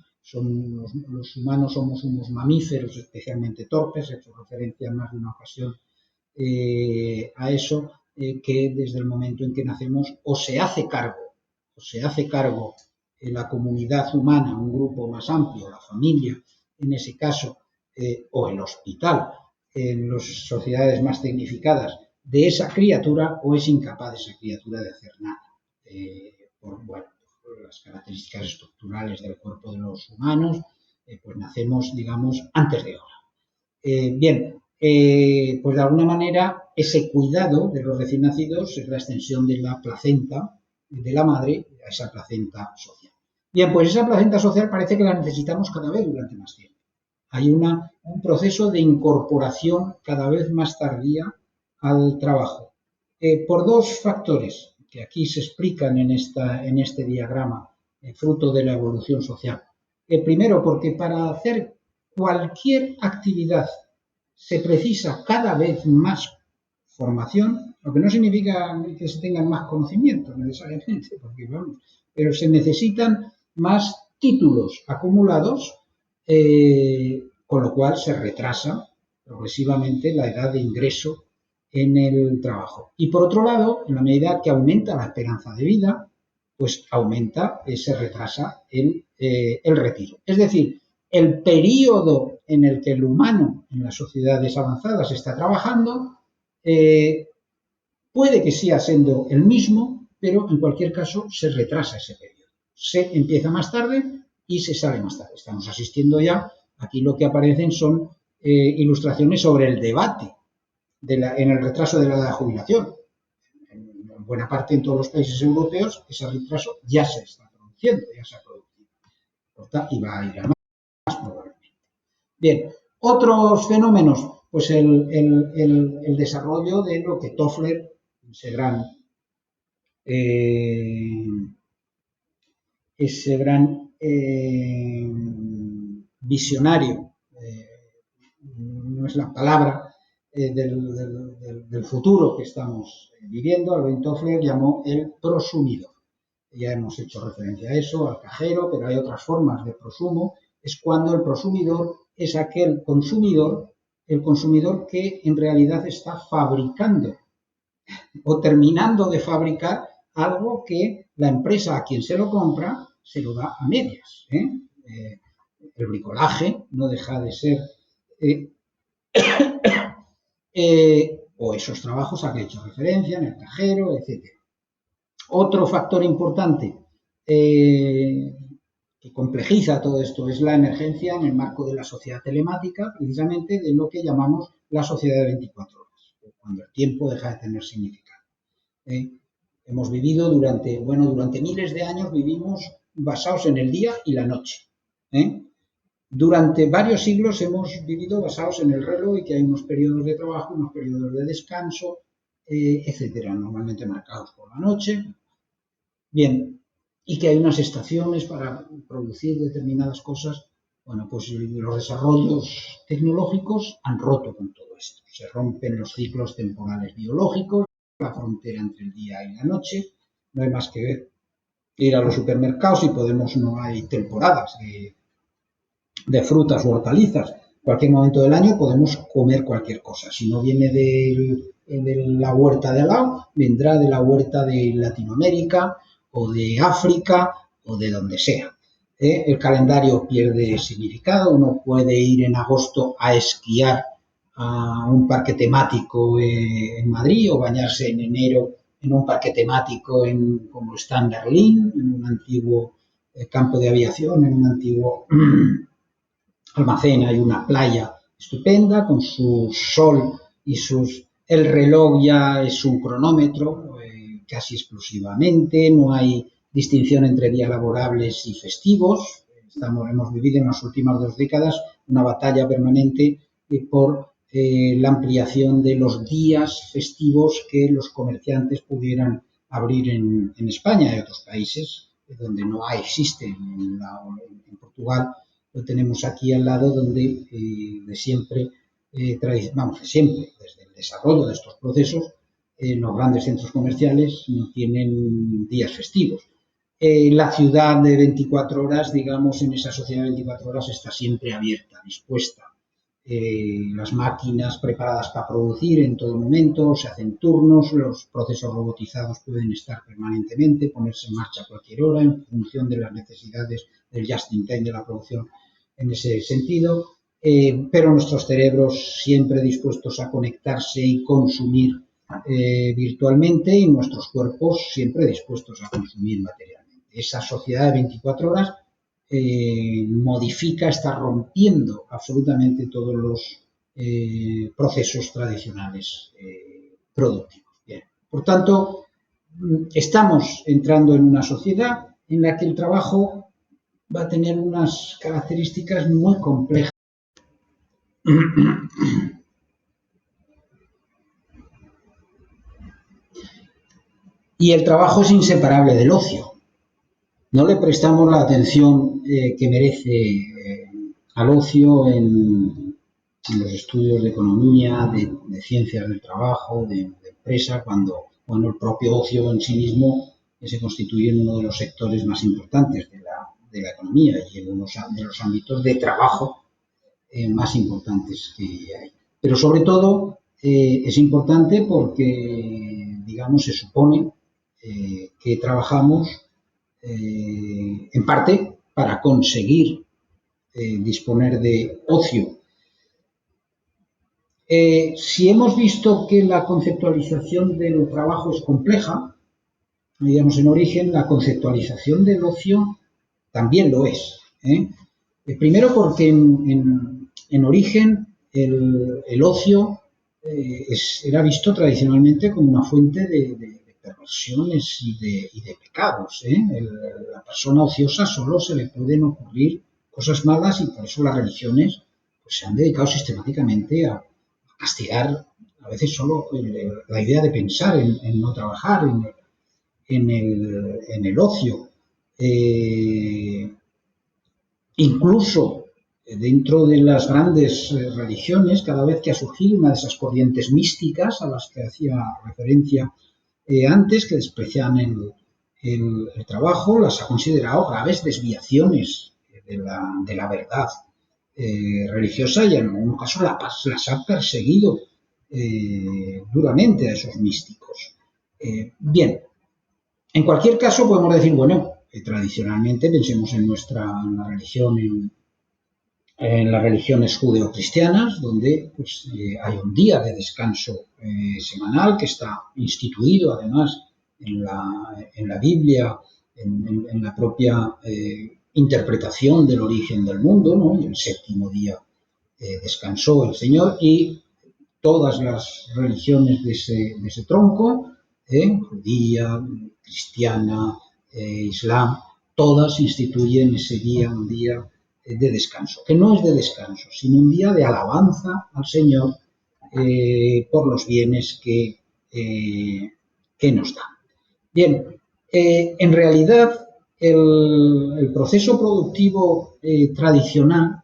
los humanos somos unos mamíferos especialmente torpes, he hecho referencia en más de una ocasión a eso, que desde el momento en que nacemos o se hace cargo la comunidad humana, un grupo más amplio, la familia, en ese caso, o el hospital, en las sociedades más tecnificadas, de esa criatura o es incapaz de esa criatura de hacer nada. Por las características estructurales del cuerpo de los humanos, pues nacemos, digamos, antes de hora. Bien, pues de alguna manera ese cuidado de los recién nacidos es la extensión de la placenta de la madre a esa placenta social. Bien, pues esa placenta social parece que la necesitamos cada vez durante más tiempo. Hay un proceso de incorporación cada vez más tardía al trabajo, por dos factores que aquí se explican en este diagrama, fruto de la evolución social. Primero, porque para hacer cualquier actividad se precisa cada vez más formación, lo que no significa que se tengan más conocimientos necesariamente, porque vamos, pero se necesitan más títulos acumulados, con lo cual se retrasa progresivamente la edad de ingreso en el trabajo. Y por otro lado, en la medida que aumenta la esperanza de vida, pues aumenta, se retrasa el retiro. Es decir, el periodo en el que el humano en las sociedades avanzadas está trabajando puede que siga siendo el mismo, pero en cualquier caso se retrasa ese periodo. Se empieza más tarde y se sale más tarde. Estamos asistiendo ya, aquí lo que aparecen son ilustraciones sobre el debate en el retraso de la edad de jubilación. En buena parte en todos los países europeos ese retraso ya se está produciendo, ya se ha producido. Y va a ir a más probablemente. Bien, otros fenómenos, pues el desarrollo de lo que Toffler, ese gran visionario, no es la palabra, del futuro que estamos viviendo, Alvin Toffler llamó el prosumidor. Ya hemos hecho referencia a eso, al cajero, pero hay otras formas de prosumo. Es cuando el prosumidor es aquel consumidor, el consumidor que en realidad está fabricando o terminando de fabricar algo que la empresa a quien se lo compra se lo da a medias. El bricolaje no deja de ser o esos trabajos a que he hecho referencia, en el cajero, etc. Otro factor importante que complejiza todo esto es la emergencia en el marco de la sociedad telemática, precisamente de lo que llamamos la sociedad de 24 horas, cuando el tiempo deja de tener significado. Hemos vivido durante miles de años, vivimos basados en el día y la noche. Durante varios siglos hemos vivido basados en el reloj y que hay unos periodos de trabajo, unos periodos de descanso, etcétera, normalmente marcados por la noche. Bien, y que hay unas estaciones para producir determinadas cosas. Bueno, pues los desarrollos tecnológicos han roto con todo esto. Se rompen los ciclos temporales biológicos, la frontera entre el día y la noche. No hay más que ir a los supermercados y no hay temporadas de frutas o hortalizas. En cualquier momento del año podemos comer cualquier cosa. Si no viene de la huerta de al lado, vendrá de la huerta de Latinoamérica o de África o de donde sea. El calendario pierde significado. Uno puede ir en agosto a esquiar a un parque temático en Madrid o bañarse en enero en un parque temático como está en Berlín, en un antiguo campo de aviación, en un antiguo almacén. Hay una playa estupenda con su sol y el reloj ya es un cronómetro casi exclusivamente, no hay distinción entre días laborables y festivos. Hemos vivido en las últimas 2 décadas una batalla permanente por la ampliación de los días festivos que los comerciantes pudieran abrir en España y otros países donde no existe. En Portugal lo tenemos aquí al lado, donde de siempre, desde el desarrollo de estos procesos, los grandes centros comerciales no tienen días festivos. La ciudad de 24 horas, digamos, en esa sociedad de 24 horas está siempre abierta, dispuesta. Las máquinas preparadas para producir en todo momento, se hacen turnos, los procesos robotizados pueden estar permanentemente, ponerse en marcha a cualquier hora en función de las necesidades del just in time de la producción en ese sentido, pero nuestros cerebros siempre dispuestos a conectarse y consumir virtualmente y nuestros cuerpos siempre dispuestos a consumir materialmente. Esa sociedad de 24 horas modifica, está rompiendo absolutamente todos los procesos tradicionales productivos. Bien. Por tanto, estamos entrando en una sociedad en la que el trabajo va a tener unas características muy complejas. Y el trabajo es inseparable del ocio. No le prestamos la atención que merece al ocio en los estudios de economía, de ciencias del trabajo, de empresa, cuando el propio ocio en sí mismo se constituye en uno de los sectores más importantes de la economía y en uno de los ámbitos de trabajo más importantes que hay. Pero sobre todo es importante porque, digamos, se supone que trabajamos en parte para conseguir disponer de ocio. Si hemos visto que la conceptualización del trabajo es compleja, digamos en origen, la conceptualización del ocio también lo es. Primero porque en origen el ocio era visto tradicionalmente como una fuente de perversiones y de pecados. La persona ociosa solo se le pueden ocurrir cosas malas y por eso las religiones pues, se han dedicado sistemáticamente a castigar a veces solo la idea de pensar en no trabajar, en el ocio. Incluso dentro de las grandes religiones, cada vez que ha surgido una de esas corrientes místicas a las que hacía referencia antes, que desprecian el trabajo, las ha considerado graves desviaciones de la verdad religiosa y en algún caso las ha perseguido duramente a esos místicos. Bien, en cualquier caso podemos decir, bueno, tradicionalmente pensemos en la religión, en las religiones judeocristianas, donde pues, hay un día de descanso semanal que está instituido además en la Biblia, en la propia interpretación del origen del mundo, ¿no? Y el séptimo día descansó el Señor y todas las religiones de ese tronco, judía, cristiana, islam, todas instituyen ese día, un día de descanso, que no es de descanso, sino un día de alabanza al Señor por los bienes que nos da. Bien, en realidad el proceso productivo tradicional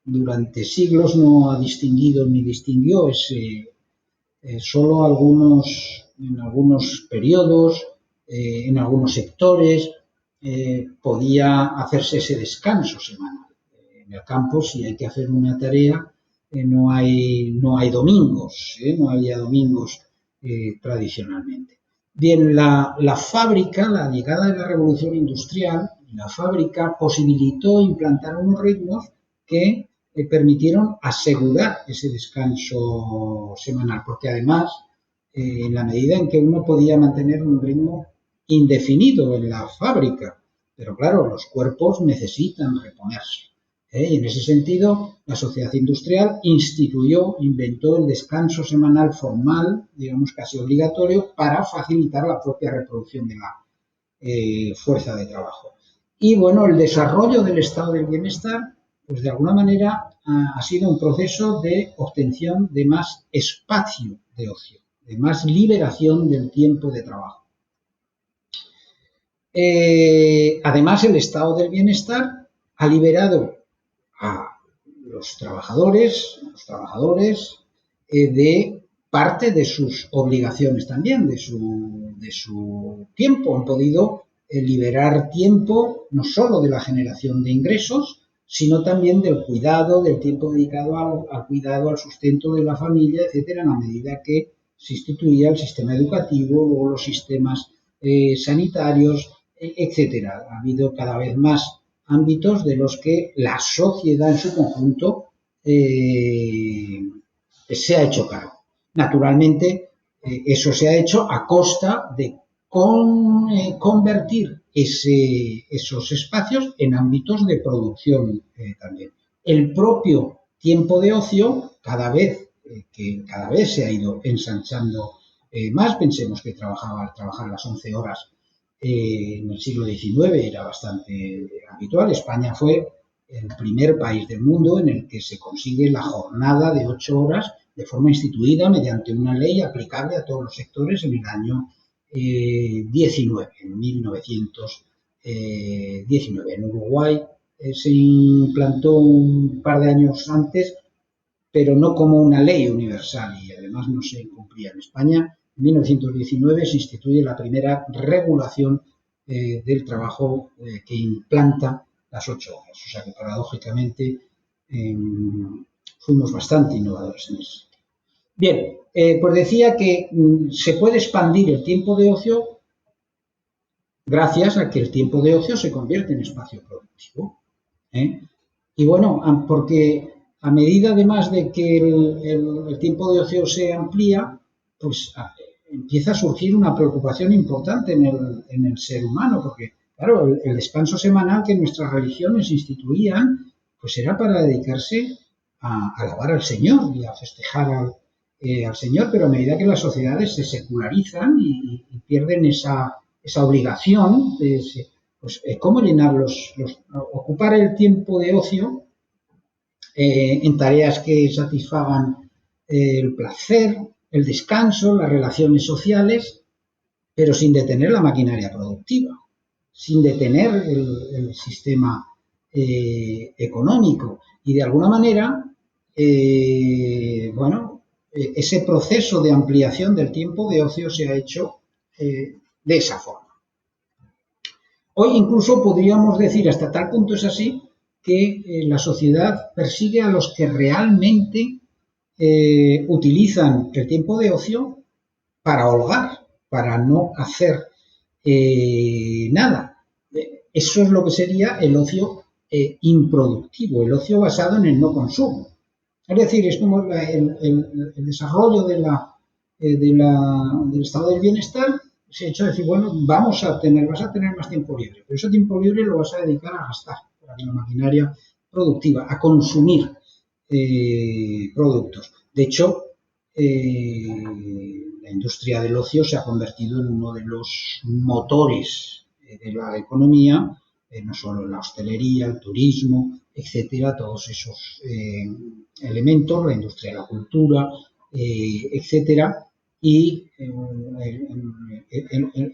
durante siglos no ha distinguido ni distinguió solo en algunos periodos, en algunos sectores, podía hacerse ese descanso semanal. En el campo, si hay que hacer una tarea, no hay domingos, no había domingos tradicionalmente. Bien, la fábrica, la llegada de la revolución industrial, la fábrica posibilitó implantar unos ritmos que permitieron asegurar ese descanso semanal, porque además, en la medida en que uno podía mantener un ritmo indefinido en la fábrica, pero claro, los cuerpos necesitan reponerse. Y en ese sentido, la sociedad industrial inventó el descanso semanal formal, digamos casi obligatorio, para facilitar la propia reproducción de la fuerza de trabajo. Y bueno, el desarrollo del estado del bienestar, pues de alguna manera ha sido un proceso de obtención de más espacio de ocio, de más liberación del tiempo de trabajo. Además, el estado del bienestar ha liberado a los trabajadores de parte de sus obligaciones también, de su tiempo. Han podido liberar tiempo no solo de la generación de ingresos, sino también del cuidado, del tiempo dedicado al cuidado, al sustento de la familia, etcétera, a medida que se instituía el sistema educativo o los sistemas sanitarios, etcétera. Ha habido cada vez más ámbitos de los que la sociedad en su conjunto se ha hecho cargo. Naturalmente, eso se ha hecho a costa de convertir esos espacios en ámbitos de producción también. El propio tiempo de ocio, cada vez se ha ido ensanchando más. Pensemos que trabajar las 11 horas en el siglo XIX era bastante habitual. España fue el primer país del mundo en el que se consigue la jornada de 8 horas de forma instituida mediante una ley aplicable a todos los sectores en el año 19, en 1919. En Uruguay se implantó un par de años antes, pero no como una ley universal y además no se cumplía. En España, en 1919 se instituye la primera regulación del trabajo que implanta las 8 horas. O sea que paradójicamente fuimos bastante innovadores en eso. Bien, pues decía que se puede expandir el tiempo de ocio gracias a que el tiempo de ocio se convierte en espacio productivo. ¿Eh? Y bueno, porque a medida además de que el tiempo de ocio se amplía, pues empieza a surgir una preocupación importante en el ser humano, porque claro, el descanso semanal que nuestras religiones instituían, pues era para dedicarse a alabar al Señor y a festejar al Señor, pero a medida que las sociedades se secularizan y pierden esa obligación de pues, cómo llenar ocupar el tiempo de ocio en tareas que satisfagan el placer, el descanso, las relaciones sociales, pero sin detener la maquinaria productiva, sin detener el sistema económico. Y de alguna manera, bueno, ese proceso de ampliación del tiempo de ocio se ha hecho de esa forma. Hoy incluso podríamos decir, hasta tal punto es así, que la sociedad persigue a los que realmente utilizan el tiempo de ocio para holgar, para no hacer nada. Eso es lo que sería el ocio improductivo, el ocio basado en el no consumo. Es decir, es como el desarrollo del estado del bienestar se ha hecho decir, bueno, vas a tener más tiempo libre, pero ese tiempo libre lo vas a dedicar a gastar, a la maquinaria productiva, a consumir productos. De hecho, la industria del ocio se ha convertido en uno de los motores de la economía, no solo la hostelería, el turismo, etcétera, todos esos elementos, la industria de la cultura, etcétera, y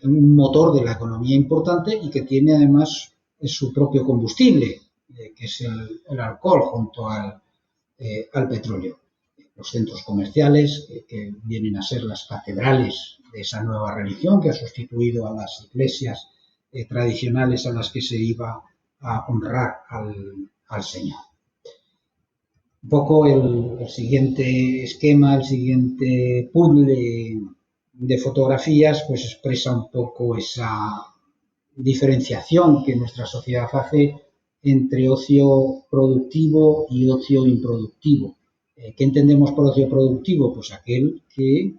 un motor de la economía importante y que tiene además su propio combustible, que es el alcohol junto al petróleo. Los centros comerciales, que vienen a ser las catedrales de esa nueva religión que ha sustituido a las iglesias tradicionales a las que se iba a honrar al Señor. Un poco el siguiente esquema, el siguiente puzzle de fotografías, pues expresa un poco esa diferenciación que nuestra sociedad hace entre ocio productivo y ocio improductivo. ¿Qué entendemos por ocio productivo? Pues aquel que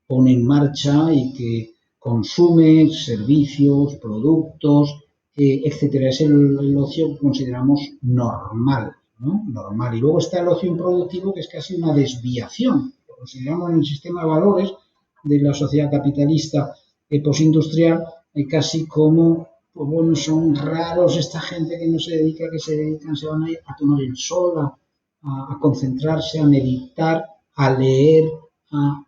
pone en marcha y que consume servicios, productos, etcétera. Es el ocio que consideramos normal, ¿no? Normal. Y luego está el ocio improductivo, que es casi una desviación. Lo consideramos en el sistema de valores de la sociedad capitalista postindustrial, casi como, pues bueno, son raros esta gente que no se dedica, que se dedican, se van a ir a tomar el sol, a concentrarse, a meditar, a leer, a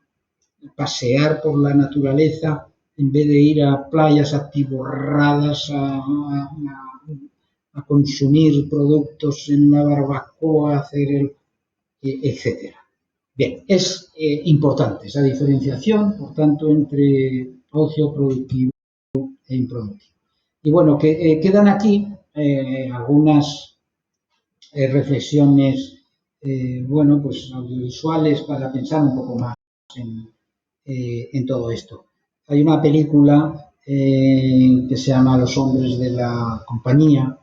pasear por la naturaleza, en vez de ir a playas atiborradas, a consumir productos en una barbacoa, hacer etcétera. Bien, es importante esa diferenciación, por tanto, entre ocio productivo e improductivo. Y bueno, que quedan aquí algunas reflexiones, bueno, pues audiovisuales para pensar un poco más en todo esto. Hay una película que se llama Los hombres de la compañía,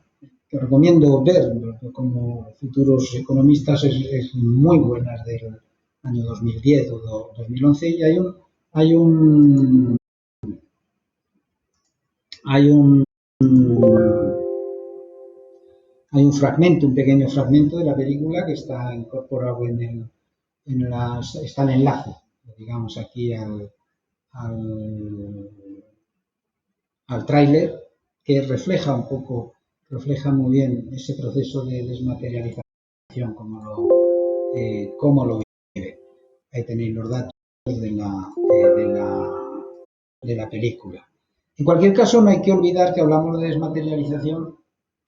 que recomiendo ver como futuros economistas, es muy buena, es del año 2010 o 2011, y hay un, hay un, hay un fragmento, un pequeño fragmento de la película que está incorporado está el enlace, digamos, aquí al tráiler, que refleja un poco, refleja muy bien ese proceso de desmaterialización, cómo lo vive. Ahí tenéis los datos de la película. En cualquier caso, no hay que olvidar que hablamos de desmaterialización,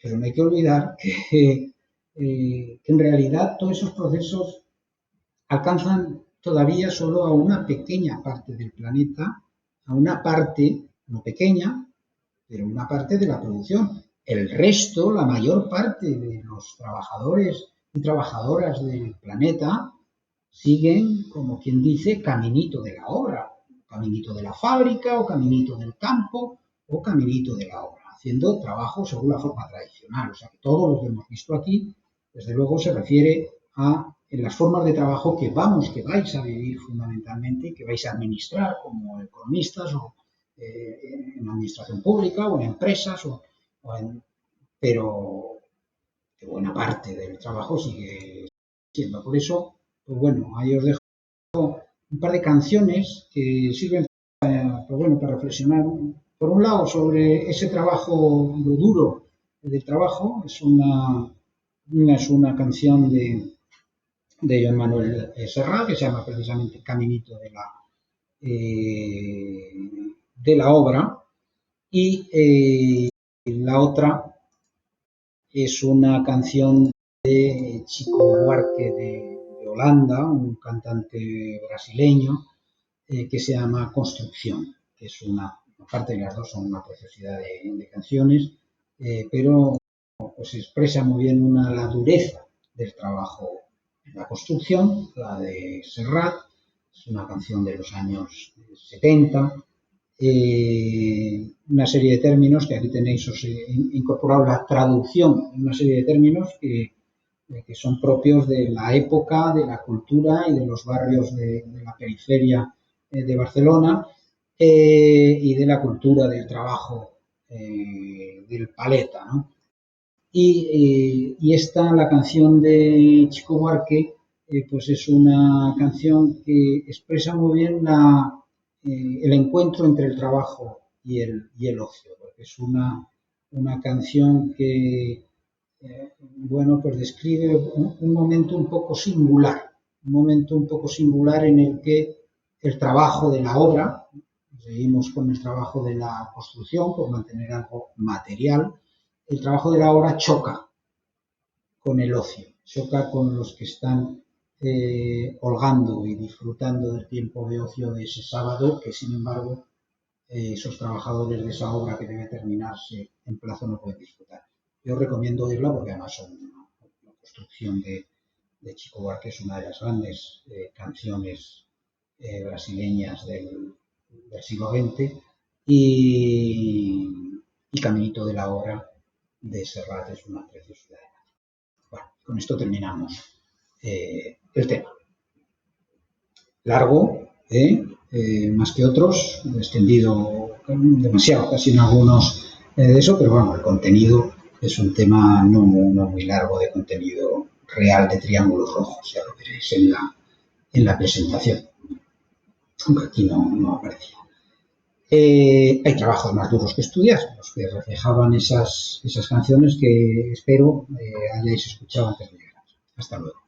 pero no hay que olvidar que en realidad todos esos procesos alcanzan todavía solo a una pequeña parte del planeta, a una parte, no pequeña, pero una parte de la producción. El resto, la mayor parte de los trabajadores y trabajadoras del planeta siguen, como quien dice, caminito de la obra, caminito de la fábrica o caminito del campo, o Caminito de la Obra, haciendo trabajo según la forma tradicional. O sea que todo lo que hemos visto aquí, desde luego, se refiere a las formas de trabajo que vais a vivir fundamentalmente, que vais a administrar como economistas o en administración pública o en empresas, pero que buena parte del trabajo sigue siendo. Por eso, pues bueno, ahí os dejo un par de canciones que sirven para reflexionar. Por un lado, sobre ese trabajo, lo duro del trabajo, es una canción de Joan Manuel Serrat, que se llama precisamente Caminito de la Obra, y la otra es una canción de Chico Buarque de Holanda, un cantante brasileño, que se llama Construcción, que es aparte de las dos son una preciosidad de canciones, pero pues expresa muy bien la dureza del trabajo en la construcción, la de Serrat, es una canción de los años 70, una serie de términos que aquí tenéis, os he incorporado la traducción, una serie de términos que son propios de la época, de la cultura y de los barrios de la periferia de Barcelona y de la cultura del trabajo del paleta, ¿no? Y esta, la canción de Chico Buarque, pues es una canción que expresa muy bien el encuentro entre el trabajo y el ocio, porque es una canción que bueno, pues describe un momento un poco singular, en el que el trabajo de la obra, seguimos con el trabajo de la construcción por mantener algo material, el trabajo de la obra choca con el ocio, choca con los que están holgando y disfrutando del tiempo de ocio de ese sábado, que sin embargo esos trabajadores de esa obra que debe terminarse en plazo no pueden disfrutar. Yo recomiendo oírla porque además la construcción de Chico Buarque es una de las grandes canciones brasileñas del siglo XX y Caminito de la Obra de Serrat es una preciosidad. Bueno, con esto terminamos el tema. Largo, más que otros, extendido demasiado, casi en algunos de eso, pero bueno, el contenido es un tema no muy largo de contenido real de triángulos rojos, ya lo veréis en la presentación, aunque aquí no aparecía. Hay trabajos más duros que estudiar, los que reflejaban esas canciones que espero hayáis escuchado antes de llegar. Hasta luego.